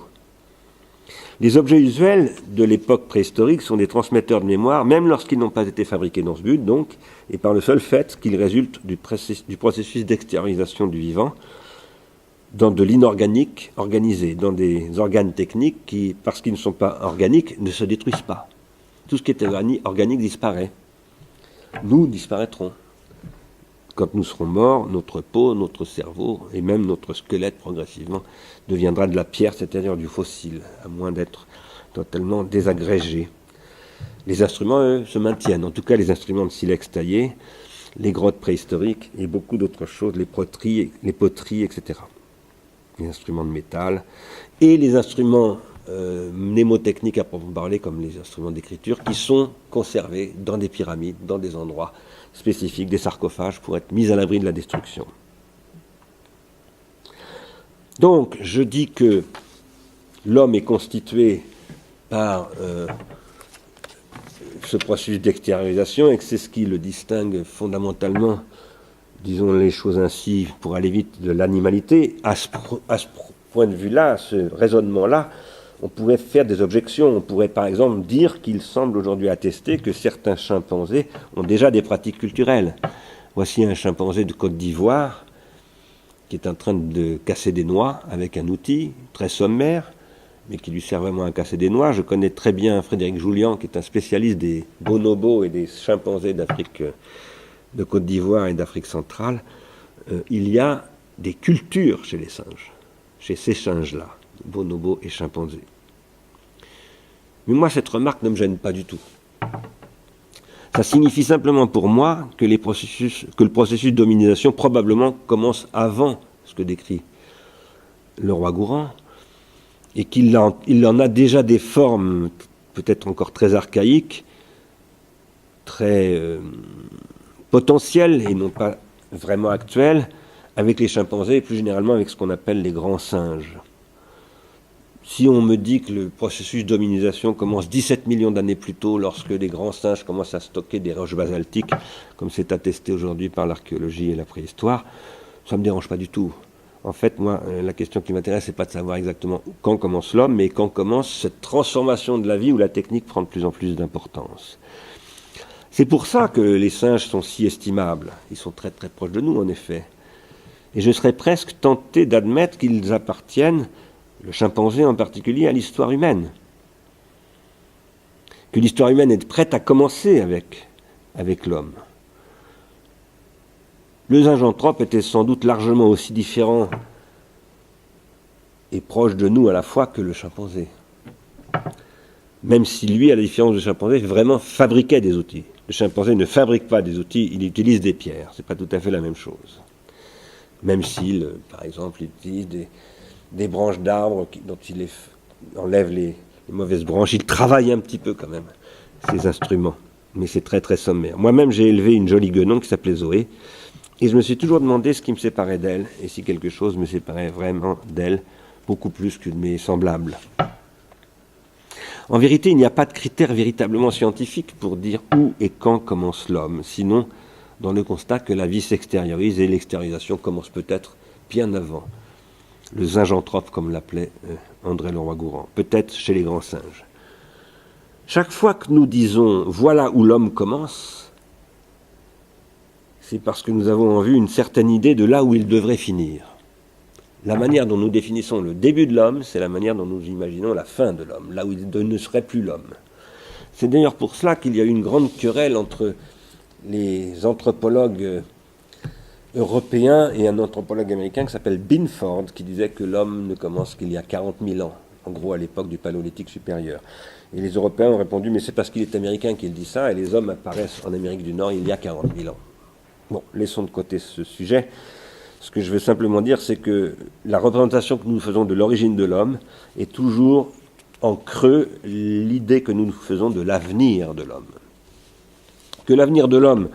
Les objets usuels de l'époque préhistorique sont des transmetteurs de mémoire, même lorsqu'ils n'ont pas été fabriqués dans ce but, donc, et par le seul fait qu'ils résultent du processus d'extériorisation du vivant dans de l'inorganique organisé, dans des organes techniques qui, parce qu'ils ne sont pas organiques, ne se détruisent pas. Tout ce qui est organique disparaît. Nous disparaîtrons. Quand nous serons morts, notre peau, notre cerveau et même notre squelette progressivement deviendra de la pierre, c'est-à-dire du fossile, à moins d'être totalement désagrégé. Les instruments, eux, se maintiennent. En tout cas, les instruments de silex taillés, les grottes préhistoriques et beaucoup d'autres choses, les poteries, etc. Les instruments de métal et les instruments mnémotechniques à proprement parler, comme les instruments d'écriture, qui sont conservés dans des pyramides, dans des endroits spécifiques, des sarcophages, pour être mis à l'abri de la destruction. Donc, je dis que l'homme est constitué par ce processus d'extériorisation et que c'est ce qui le distingue fondamentalement, disons les choses ainsi, pour aller vite, de l'animalité. À ce point de vue-là, à ce raisonnement-là, on pourrait faire des objections. On pourrait par exemple dire qu'il semble aujourd'hui attester que certains chimpanzés ont déjà des pratiques culturelles. Voici un chimpanzé de Côte d'Ivoire qui est en train de casser des noix avec un outil très sommaire, mais qui lui sert vraiment à casser des noix. Je connais très bien Frédéric Joulian, qui est un spécialiste des bonobos et des chimpanzés d'Afrique, de Côte d'Ivoire et d'Afrique centrale. Il y a des cultures chez les singes, chez ces singes-là, bonobos et chimpanzés. Mais moi, cette remarque ne me gêne pas du tout. Ça signifie simplement pour moi que le processus de domination probablement commence avant ce que décrit le roi Gourand, et qu'il en a déjà des formes peut-être encore très archaïques, très potentielles et non pas vraiment actuelles, avec les chimpanzés et plus généralement avec ce qu'on appelle les grands singes. Si on me dit que le processus de dominisation commence 17 millions d'années plus tôt, lorsque les grands singes commencent à stocker des roches basaltiques, comme c'est attesté aujourd'hui par l'archéologie et la préhistoire, ça ne me dérange pas du tout. En fait, moi, la question qui m'intéresse, c'est pas de savoir exactement quand commence l'homme, mais quand commence cette transformation de la vie où la technique prend de plus en plus d'importance. C'est pour ça que les singes sont si estimables. Ils sont très très proches de nous, en effet. Et je serais presque tenté d'admettre qu'ils appartiennent, le chimpanzé en particulier, à l'histoire humaine. Que l'histoire humaine est prête à commencer avec l'homme. Le zinjanthrope était sans doute largement aussi différent et proche de nous à la fois que le chimpanzé. Même si lui, à la différence du chimpanzé, vraiment fabriquait des outils. Le chimpanzé ne fabrique pas des outils, il utilise des pierres. Ce n'est pas tout à fait la même chose. Même s'il, par exemple, utilise des branches d'arbres dont il enlève les mauvaises branches. Il travaille un petit peu quand même, ces instruments. Mais c'est très très sommaire. Moi-même, j'ai élevé une jolie guenon qui s'appelait Zoé. Et je me suis toujours demandé ce qui me séparait d'elle, et si quelque chose me séparait vraiment d'elle, beaucoup plus que de mes semblables. En vérité, il n'y a pas de critères véritablement scientifiques pour dire où et quand commence l'homme, sinon dans le constat que la vie s'extériorise et l'extériorisation commence peut-être bien avant. Le zinjanthrope, comme l'appelait André Leroi-Gourand, peut-être chez les grands singes. Chaque fois que nous disons « voilà où l'homme commence », c'est parce que nous avons en vue une certaine idée de là où il devrait finir. La manière dont nous définissons le début de l'homme, c'est la manière dont nous imaginons la fin de l'homme, là où il ne serait plus l'homme. C'est d'ailleurs pour cela qu'il y a eu une grande querelle entre les anthropologues européens et un anthropologue américain qui s'appelle Binford, qui disait que l'homme ne commence qu'il y a 40 000 ans, en gros à l'époque du Paléolithique supérieur. Et les Européens ont répondu, mais c'est parce qu'il est américain qu'il dit ça, et les hommes apparaissent en Amérique du Nord il y a 40 000 ans. Bon, laissons de côté ce sujet. Ce que je veux simplement dire, c'est que la représentation que nous faisons de l'origine de l'homme est toujours en creux l'idée que nous nous faisons de l'avenir de l'homme. Que l'avenir de l'homme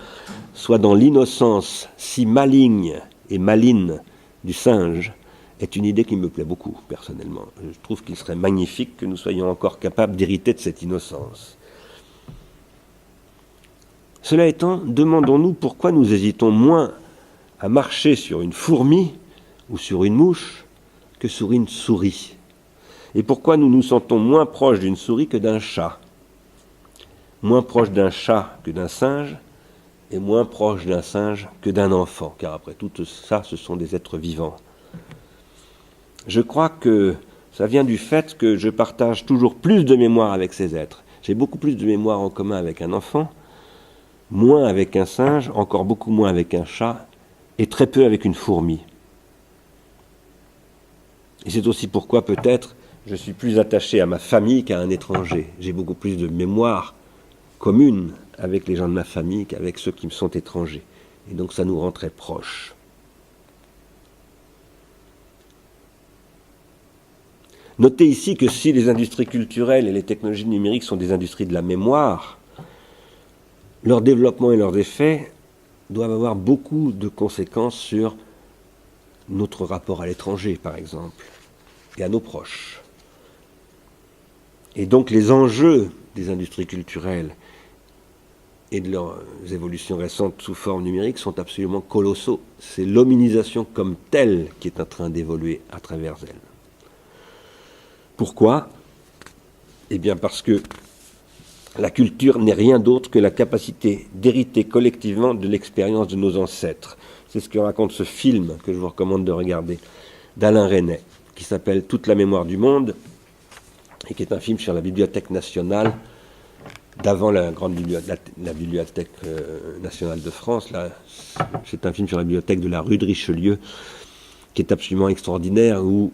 soit dans l'innocence si maligne et maline du singe est une idée qui me plaît beaucoup, personnellement. Je trouve qu'il serait magnifique que nous soyons encore capables d'hériter de cette innocence. Cela étant, demandons-nous pourquoi nous hésitons moins à marcher sur une fourmi ou sur une mouche que sur une souris. Et pourquoi nous nous sentons moins proches d'une souris que d'un chat, moins proches d'un chat que d'un singe, et moins proches d'un singe que d'un enfant, car après tout ça, ce sont des êtres vivants. Je crois que ça vient du fait que je partage toujours plus de mémoire avec ces êtres. J'ai beaucoup plus de mémoire en commun avec un enfant, moins avec un singe, encore beaucoup moins avec un chat, et très peu avec une fourmi. Et c'est aussi pourquoi peut-être je suis plus attaché à ma famille qu'à un étranger. J'ai beaucoup plus de mémoire commune avec les gens de ma famille qu'avec ceux qui me sont étrangers. Et donc ça nous rend très proches. Notez ici que si les industries culturelles et les technologies numériques sont des industries de la mémoire, leur développement et leurs effets doivent avoir beaucoup de conséquences sur notre rapport à l'étranger, par exemple, et à nos proches. Et donc les enjeux des industries culturelles et de leurs évolutions récentes sous forme numérique sont absolument colossaux. C'est l'hominisation comme telle qui est en train d'évoluer à travers elles. Pourquoi ? Eh bien parce que la culture n'est rien d'autre que la capacité d'hériter collectivement de l'expérience de nos ancêtres. C'est ce que raconte ce film que je vous recommande de regarder, d'Alain Resnais, qui s'appelle « Toute la mémoire du monde » et qui est un film sur la Bibliothèque nationale d'avant la grande la Bibliothèque nationale de France. Là, c'est un film sur la bibliothèque de la rue de Richelieu qui est absolument extraordinaire, où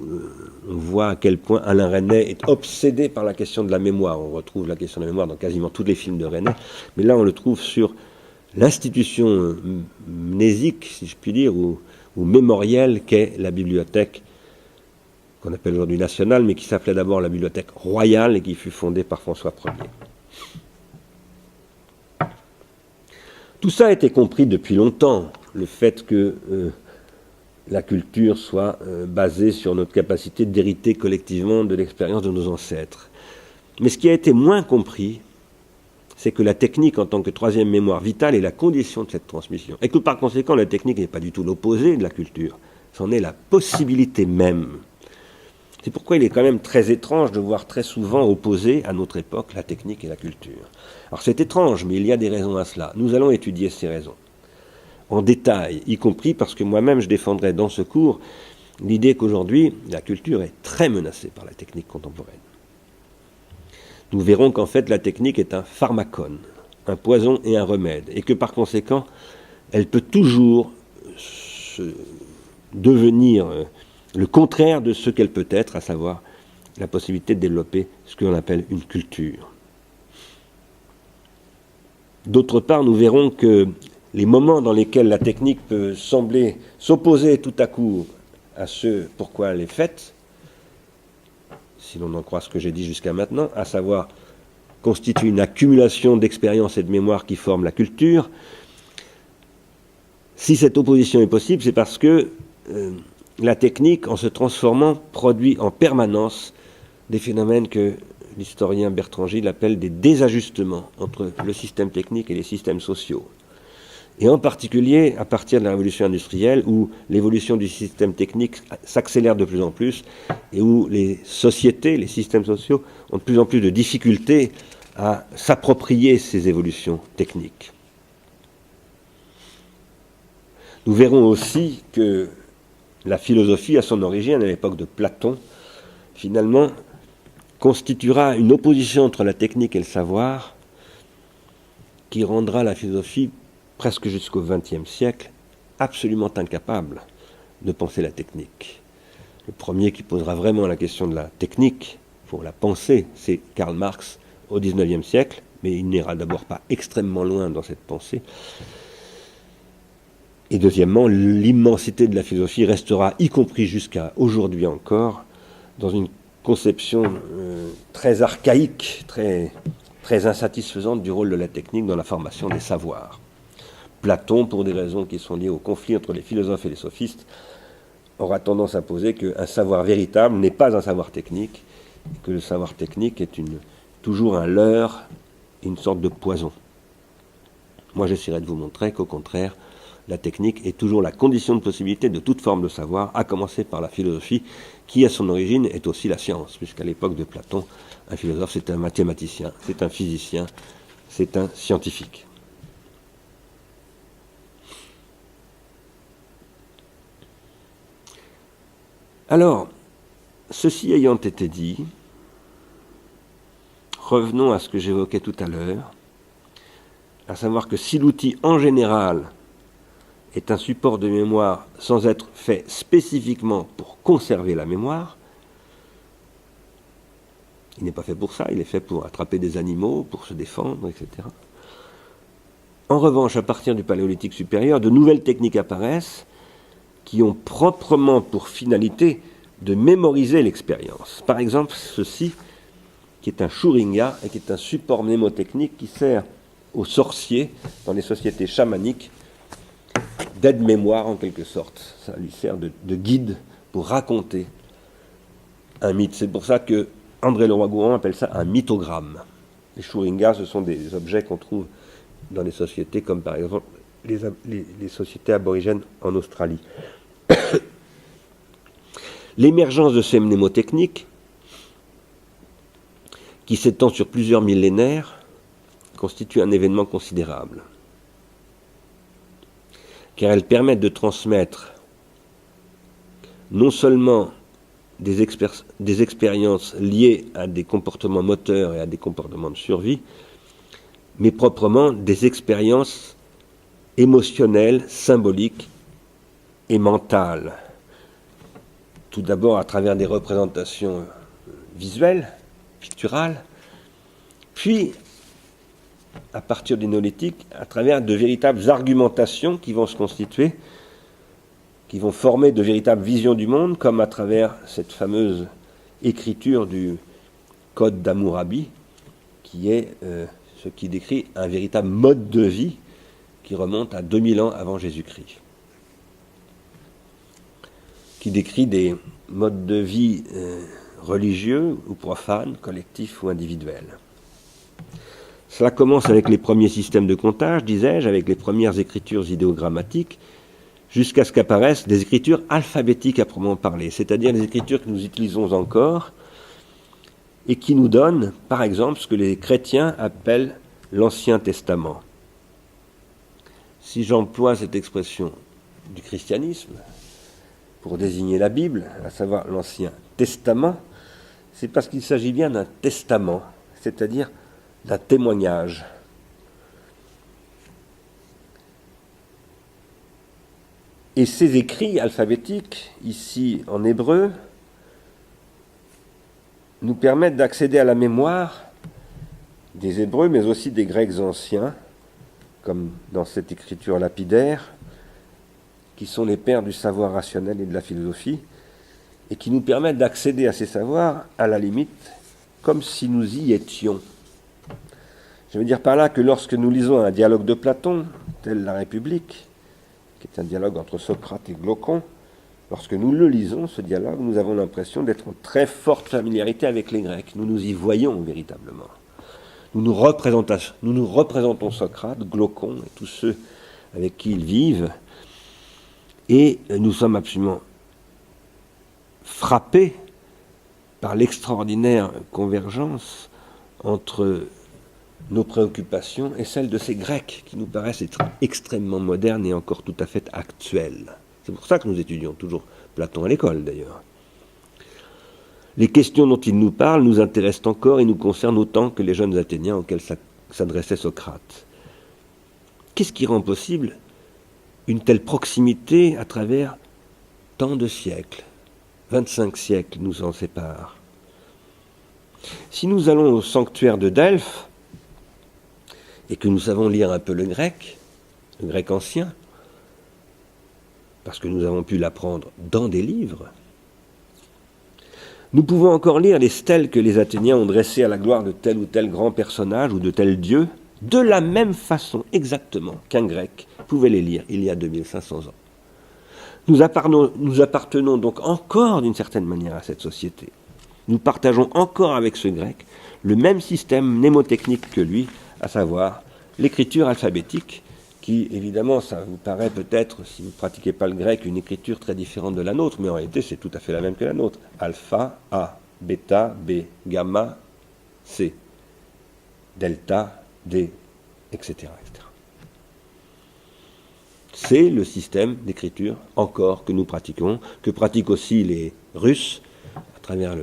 on voit à quel point Alain Resnais est obsédé par la question de la mémoire. On retrouve la question de la mémoire dans quasiment tous les films de Resnais, mais là on le trouve sur l'institution mnésique, si je puis dire, ou mémorielle qu'est la bibliothèque qu'on appelle aujourd'hui nationale, mais qui s'appelait d'abord la bibliothèque royale et qui fut fondée par François Ier. Tout ça a été compris depuis longtemps, le fait que la culture soit basée sur notre capacité d'hériter collectivement de l'expérience de nos ancêtres. Mais ce qui a été moins compris, c'est que la technique en tant que troisième mémoire vitale est la condition de cette transmission. Et que par conséquent, la technique n'est pas du tout l'opposé de la culture, c'en est la possibilité même. C'est pourquoi il est quand même très étrange de voir très souvent opposer à notre époque la technique et la culture. Alors c'est étrange, mais il y a des raisons à cela. Nous allons étudier ces raisons en détail, y compris parce que moi-même je défendrai dans ce cours l'idée qu'aujourd'hui la culture est très menacée par la technique contemporaine. Nous verrons qu'en fait la technique est un pharmacone, un poison et un remède, et que par conséquent elle peut toujours devenir le contraire de ce qu'elle peut être, à savoir la possibilité de développer ce que l'on appelle une culture. D'autre part, nous verrons que les moments dans lesquels la technique peut sembler s'opposer tout à coup à ce pourquoi elle est faite, si l'on en croit ce que j'ai dit jusqu'à maintenant, à savoir constitue une accumulation d'expériences et de mémoires qui forment la culture, si cette opposition est possible, c'est parce que la technique, en se transformant, produit en permanence des phénomènes que l'historien Bertrand Gilles appelle des désajustements entre le système technique et les systèmes sociaux. Et en particulier à partir de la révolution industrielle, où l'évolution du système technique s'accélère de plus en plus, et où les sociétés, les systèmes sociaux, ont de plus en plus de difficultés à s'approprier ces évolutions techniques. Nous verrons aussi que la philosophie, à son origine, à l'époque de Platon, finalement, constituera une opposition entre la technique et le savoir qui rendra la philosophie, presque jusqu'au XXe siècle, absolument incapable de penser la technique. Le premier qui posera vraiment la question de la technique, pour la penser, c'est Karl Marx au XIXe siècle, mais il n'ira d'abord pas extrêmement loin dans cette pensée. Et deuxièmement, l'immensité de la philosophie restera, y compris jusqu'à aujourd'hui encore, dans une conception très archaïque, très insatisfaisante du rôle de la technique dans la formation des savoirs. Platon, pour des raisons qui sont liées au conflit entre les philosophes et les sophistes, aura tendance à poser qu'un savoir véritable n'est pas un savoir technique, et que le savoir technique est toujours un leurre, une sorte de poison. Moi, j'essaierai de vous montrer qu'au contraire, la technique est toujours la condition de possibilité de toute forme de savoir, à commencer par la philosophie, qui à son origine est aussi la science, puisqu'à l'époque de Platon, un philosophe c'est un mathématicien, c'est un physicien, c'est un scientifique. Alors, ceci ayant été dit, revenons à ce que j'évoquais tout à l'heure, à savoir que si l'outil en général est un support de mémoire sans être fait spécifiquement pour conserver la mémoire, il n'est pas fait pour ça, il est fait pour attraper des animaux, pour se défendre, etc. En revanche, à partir du Paléolithique supérieur, de nouvelles techniques apparaissent qui ont proprement pour finalité de mémoriser l'expérience. Par exemple, ceci, qui est un shuringa et qui est un support mnémotechnique qui sert aux sorciers dans les sociétés chamaniques d'aide-mémoire en quelque sorte. Ça lui sert de guide pour raconter un mythe. C'est pour ça que André Leroi-Gourhan appelle ça un mythogramme. Les shuringas, ce sont des objets qu'on trouve dans les sociétés comme par exemple les sociétés aborigènes en Australie. L'émergence de ces mnémotechniques, qui s'étend sur plusieurs millénaires, constitue un événement considérable, car elles permettent de transmettre non seulement des expériences liées à des comportements moteurs et à des comportements de survie, mais proprement des expériences émotionnelles, symboliques et mentales. Tout d'abord à travers des représentations visuelles, picturales, puis à partir du néolithique, à travers de véritables argumentations qui vont se constituer, qui vont former de véritables visions du monde, comme à travers cette fameuse écriture du Code d'Hammurabi, qui est ce qui décrit un véritable mode de vie qui remonte à 2000 ans avant Jésus-Christ, qui décrit des modes de vie religieux ou profanes, collectifs ou individuels. Cela commence avec les premiers systèmes de comptage, disais-je, avec les premières écritures idéogrammatiques, jusqu'à ce qu'apparaissent des écritures alphabétiques à proprement parler, c'est-à-dire les écritures que nous utilisons encore et qui nous donnent, par exemple, ce que les chrétiens appellent l'Ancien Testament. Si j'emploie cette expression du christianisme pour désigner la Bible, à savoir l'Ancien Testament, c'est parce qu'il s'agit bien d'un testament, c'est-à-dire d'un témoignage. Et ces écrits alphabétiques, ici en hébreu, nous permettent d'accéder à la mémoire des Hébreux, mais aussi des Grecs anciens, comme dans cette écriture lapidaire, qui sont les pères du savoir rationnel et de la philosophie, et qui nous permettent d'accéder à ces savoirs, à la limite, comme si nous y étions. Je veux dire par là que lorsque nous lisons un dialogue de Platon, tel La République, qui est un dialogue entre Socrate et Glaucon, lorsque nous le lisons, ce dialogue, nous avons l'impression d'être en très forte familiarité avec les Grecs. Nous nous y voyons véritablement. Nous nous représentons Socrate, Glaucon et tous ceux avec qui ils vivent, et nous sommes absolument frappés par l'extraordinaire convergence entre nos préoccupations et celles de ces Grecs qui nous paraissent être extrêmement modernes et encore tout à fait actuelles. C'est pour ça que nous étudions toujours Platon à l'école d'ailleurs. Les questions dont il nous parle nous intéressent encore et nous concernent autant que les jeunes Athéniens auxquels s'adressait Socrate. Qu'est-ce qui rend possible une telle proximité à travers tant de siècles? 25 siècles nous en séparent. Si nous allons au sanctuaire de Delphes, et que nous savons lire un peu le grec ancien, parce que nous avons pu l'apprendre dans des livres, nous pouvons encore lire les stèles que les Athéniens ont dressées à la gloire de tel ou tel grand personnage ou de tel dieu, de la même façon exactement qu'un grec pouvait les lire il y a 2500 ans. Nous appartenons donc encore d'une certaine manière à cette société. Nous partageons encore avec ce grec le même système mnémotechnique que lui, à savoir l'écriture alphabétique, qui, évidemment, ça vous paraît peut-être, si vous ne pratiquez pas le grec, une écriture très différente de la nôtre, mais en réalité, c'est tout à fait la même que la nôtre. Alpha, A, bêta, B, gamma, C, delta, D, etc., etc. C'est le système d'écriture, encore, que nous pratiquons, que pratiquent aussi les Russes, à travers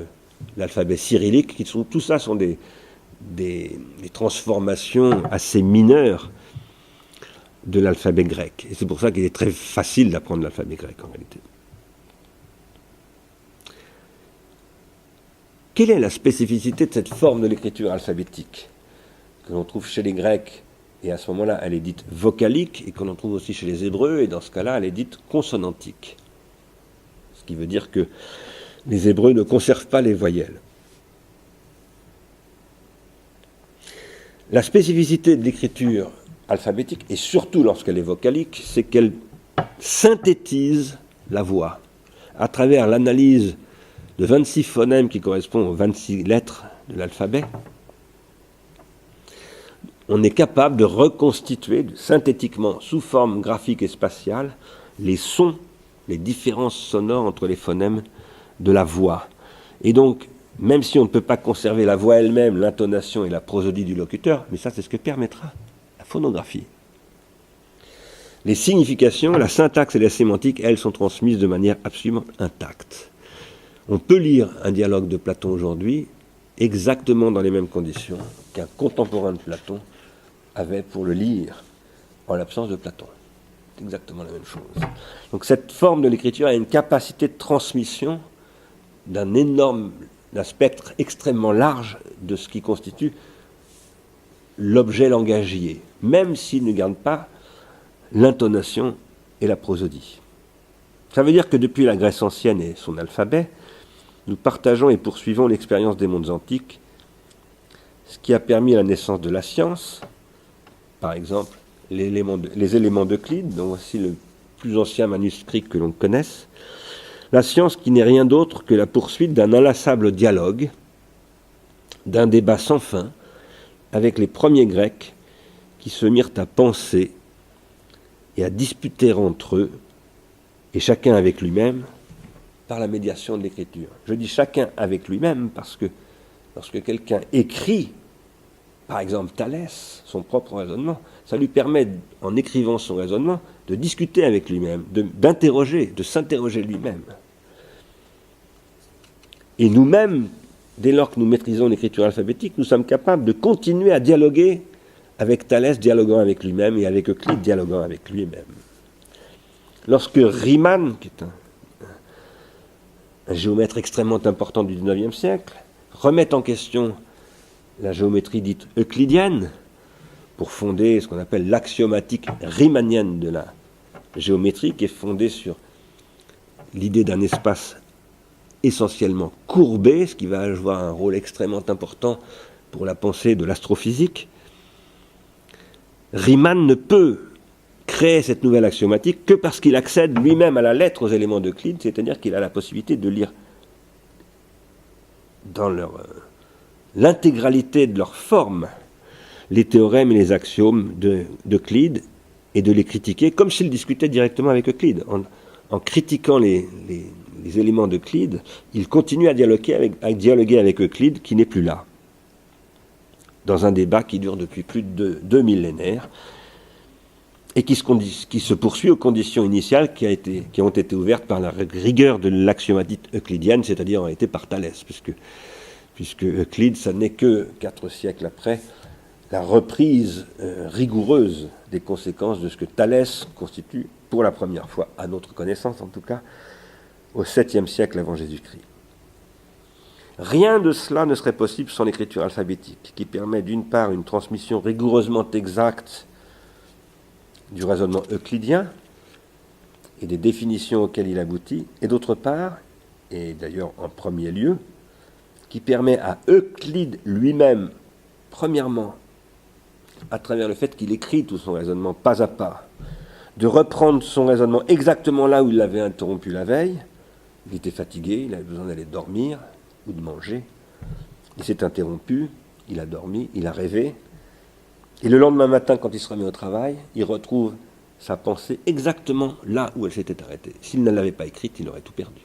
l'alphabet cyrillique, tout ça sont des transformations assez mineures de l'alphabet grec. Et c'est pour ça qu'il est très facile d'apprendre l'alphabet grec en réalité. Quelle est la spécificité de cette forme de l'écriture alphabétique que l'on trouve chez les Grecs, et à ce moment-là elle est dite vocalique, et que l'on trouve aussi chez les Hébreux, et dans ce cas-là elle est dite consonantique. Ce qui veut dire que les Hébreux ne conservent pas les voyelles. La spécificité de l'écriture alphabétique, et surtout lorsqu'elle est vocalique, c'est qu'elle synthétise la voix à travers l'analyse de 26 phonèmes qui correspondent aux 26 lettres de l'alphabet. On est capable de reconstituer synthétiquement, sous forme graphique et spatiale, les sons, les différences sonores entre les phonèmes de la voix. Et donc, même si on ne peut pas conserver la voix elle-même, l'intonation et la prosodie du locuteur, mais ça c'est ce que permettra la phonographie. Les significations, la syntaxe et la sémantique, elles, sont transmises de manière absolument intacte. On peut lire un dialogue de Platon aujourd'hui exactement dans les mêmes conditions qu'un contemporain de Platon avait pour le lire en l'absence de Platon. C'est exactement la même chose. Donc cette forme de l'écriture a une capacité de transmission d'un spectre extrêmement large de ce qui constitue l'objet langagier, même s'il ne garde pas l'intonation et la prosodie. Ça veut dire que depuis la Grèce ancienne et son alphabet, nous partageons et poursuivons l'expérience des mondes antiques, ce qui a permis la naissance de la science, par exemple les éléments d'Euclide, dont voici le plus ancien manuscrit que l'on connaisse, la science qui n'est rien d'autre que la poursuite d'un inlassable dialogue, d'un débat sans fin, avec les premiers Grecs qui se mirent à penser et à disputer entre eux, et chacun avec lui-même, par la médiation de l'écriture. Je dis chacun avec lui-même parce que lorsque quelqu'un écrit, par exemple Thalès, son propre raisonnement, ça lui permet, en écrivant son raisonnement, de discuter avec lui-même, d'interroger, de s'interroger lui-même. Et nous-mêmes, dès lors que nous maîtrisons l'écriture alphabétique, nous sommes capables de continuer à dialoguer avec Thalès, dialoguant avec lui-même, et avec Euclide, dialoguant avec lui-même. Lorsque Riemann, qui est un géomètre extrêmement important du XIXe siècle, remet en question la géométrie dite euclidienne pour fonder ce qu'on appelle l'axiomatique riemannienne de la géométrie, qui est fondée sur l'idée d'un espace essentiellement courbé, ce qui va avoir un rôle extrêmement important pour la pensée de l'astrophysique. Riemann ne peut créer cette nouvelle axiomatique que parce qu'il accède lui-même à la lettre aux éléments d'Euclide, c'est-à-dire qu'il a la possibilité de lire dans l'intégralité de leur forme les théorèmes et les axiomes d'Euclide et de les critiquer comme s'il discutait directement avec Euclide. En critiquant les éléments d'Euclide, il continue à dialoguer avec Euclide qui n'est plus là, dans un débat qui dure depuis plus de 2 millénaires et qui se poursuit aux conditions initiales qui ont été ouvertes par la rigueur de l'axiomatique euclidienne, c'est-à-dire en réalité par Thalès, puisque Euclide, ça n'est que 4 siècles après la reprise rigoureuse des conséquences de ce que Thalès constitue pour la première fois, à notre connaissance en tout cas, au 7e siècle avant Jésus-Christ. Rien de cela ne serait possible sans l'écriture alphabétique, qui permet d'une part une transmission rigoureusement exacte du raisonnement euclidien et des définitions auxquelles il aboutit, et d'autre part, et d'ailleurs en premier lieu, qui permet à Euclide lui-même, premièrement, à travers le fait qu'il écrit tout son raisonnement pas à pas, de reprendre son raisonnement exactement là où il l'avait interrompu la veille. Il était fatigué, il avait besoin d'aller dormir ou de manger. Il s'est interrompu, il a dormi, il a rêvé. Et le lendemain matin, quand il se remet au travail, il retrouve sa pensée exactement là où elle s'était arrêtée. S'il ne l'avait pas écrite, il aurait tout perdu.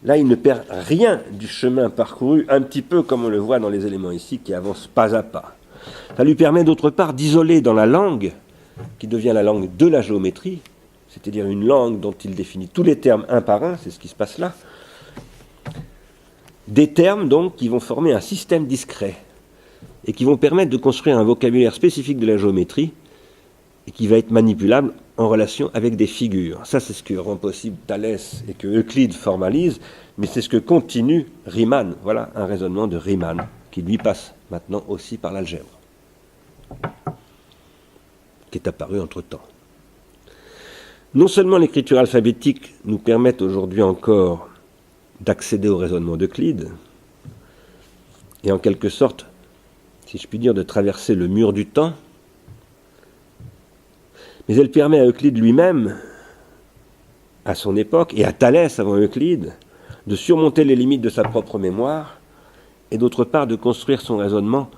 Là, il ne perd rien du chemin parcouru, un petit peu comme on le voit dans les éléments ici, qui avancent pas à pas. Ça lui permet d'autre part d'isoler dans la langue, qui devient la langue de la géométrie, c'est-à-dire une langue dont il définit tous les termes un par un, c'est ce qui se passe là, des termes donc qui vont former un système discret et qui vont permettre de construire un vocabulaire spécifique de la géométrie et qui va être manipulable en relation avec des figures. Ça, c'est ce que rend possible Thalès et que Euclide formalise, mais c'est ce que continue Riemann. Voilà un raisonnement de Riemann qui lui passe maintenant aussi par l'algèbre, qui est apparu entre-temps. Non seulement l'écriture alphabétique nous permet aujourd'hui encore d'accéder au raisonnement d'Euclide, et en quelque sorte, si je puis dire, de traverser le mur du temps, mais elle permet à Euclide lui-même, à son époque, et à Thalès avant Euclide, de surmonter les limites de sa propre mémoire, et d'autre part de construire son raisonnement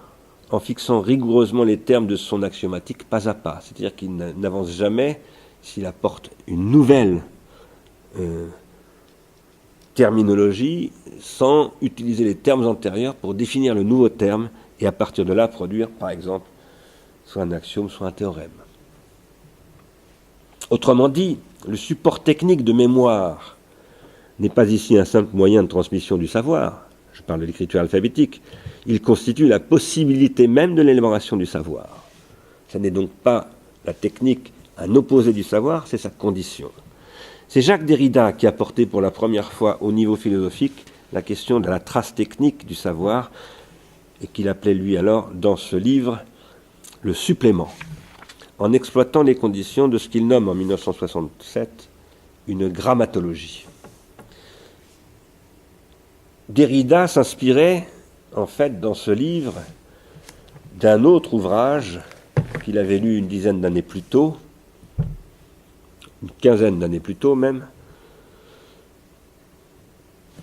en fixant rigoureusement les termes de son axiomatique pas à pas. C'est-à-dire qu'il n'avance jamais s'il apporte une nouvelle terminologie sans utiliser les termes antérieurs pour définir le nouveau terme et à partir de là produire, par exemple, soit un axiome, soit un théorème. Autrement dit, le support technique de mémoire n'est pas ici un simple moyen de transmission du savoir, je parle de l'écriture alphabétique, il constitue la possibilité même de l'élaboration du savoir. Ce n'est donc pas la technique un opposé du savoir, c'est sa condition. C'est Jacques Derrida qui a porté pour la première fois au niveau philosophique la question de la trace technique du savoir et qu'il appelait lui alors dans ce livre le supplément, en exploitant les conditions de ce qu'il nomme en 1967 une grammatologie. Derrida s'inspirait en fait dans ce livre d'un autre ouvrage qu'il avait lu une dizaine d'années plus tôt, une quinzaine d'années plus tôt même,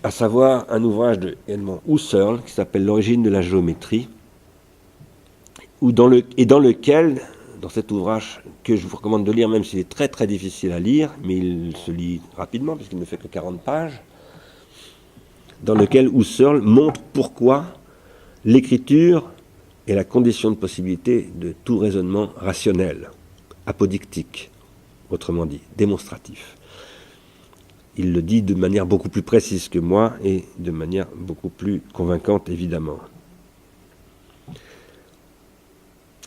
à savoir un ouvrage de Edmond Husserl qui s'appelle L'origine de la géométrie, dans lequel, dans cet ouvrage que je vous recommande de lire, même s'il est très très difficile à lire, mais il se lit rapidement puisqu'il ne fait que 40 pages, dans lequel Husserl montre pourquoi l'écriture est la condition de possibilité de tout raisonnement rationnel, apodictique, autrement dit, démonstratif. Il le dit de manière beaucoup plus précise que moi et de manière beaucoup plus convaincante, évidemment.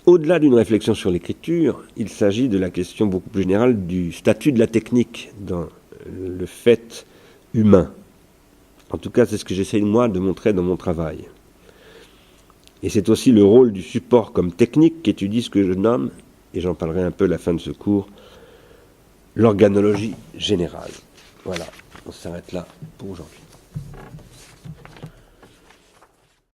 Au-delà d'une réflexion sur l'écriture, il s'agit de la question beaucoup plus générale du statut de la technique dans le fait humain. En tout cas, c'est ce que j'essaie, moi, de montrer dans mon travail. Et c'est aussi le rôle du support comme technique qu'étudie ce que je nomme, et j'en parlerai un peu à la fin de ce cours, l'organologie générale. Voilà, on s'arrête là pour aujourd'hui.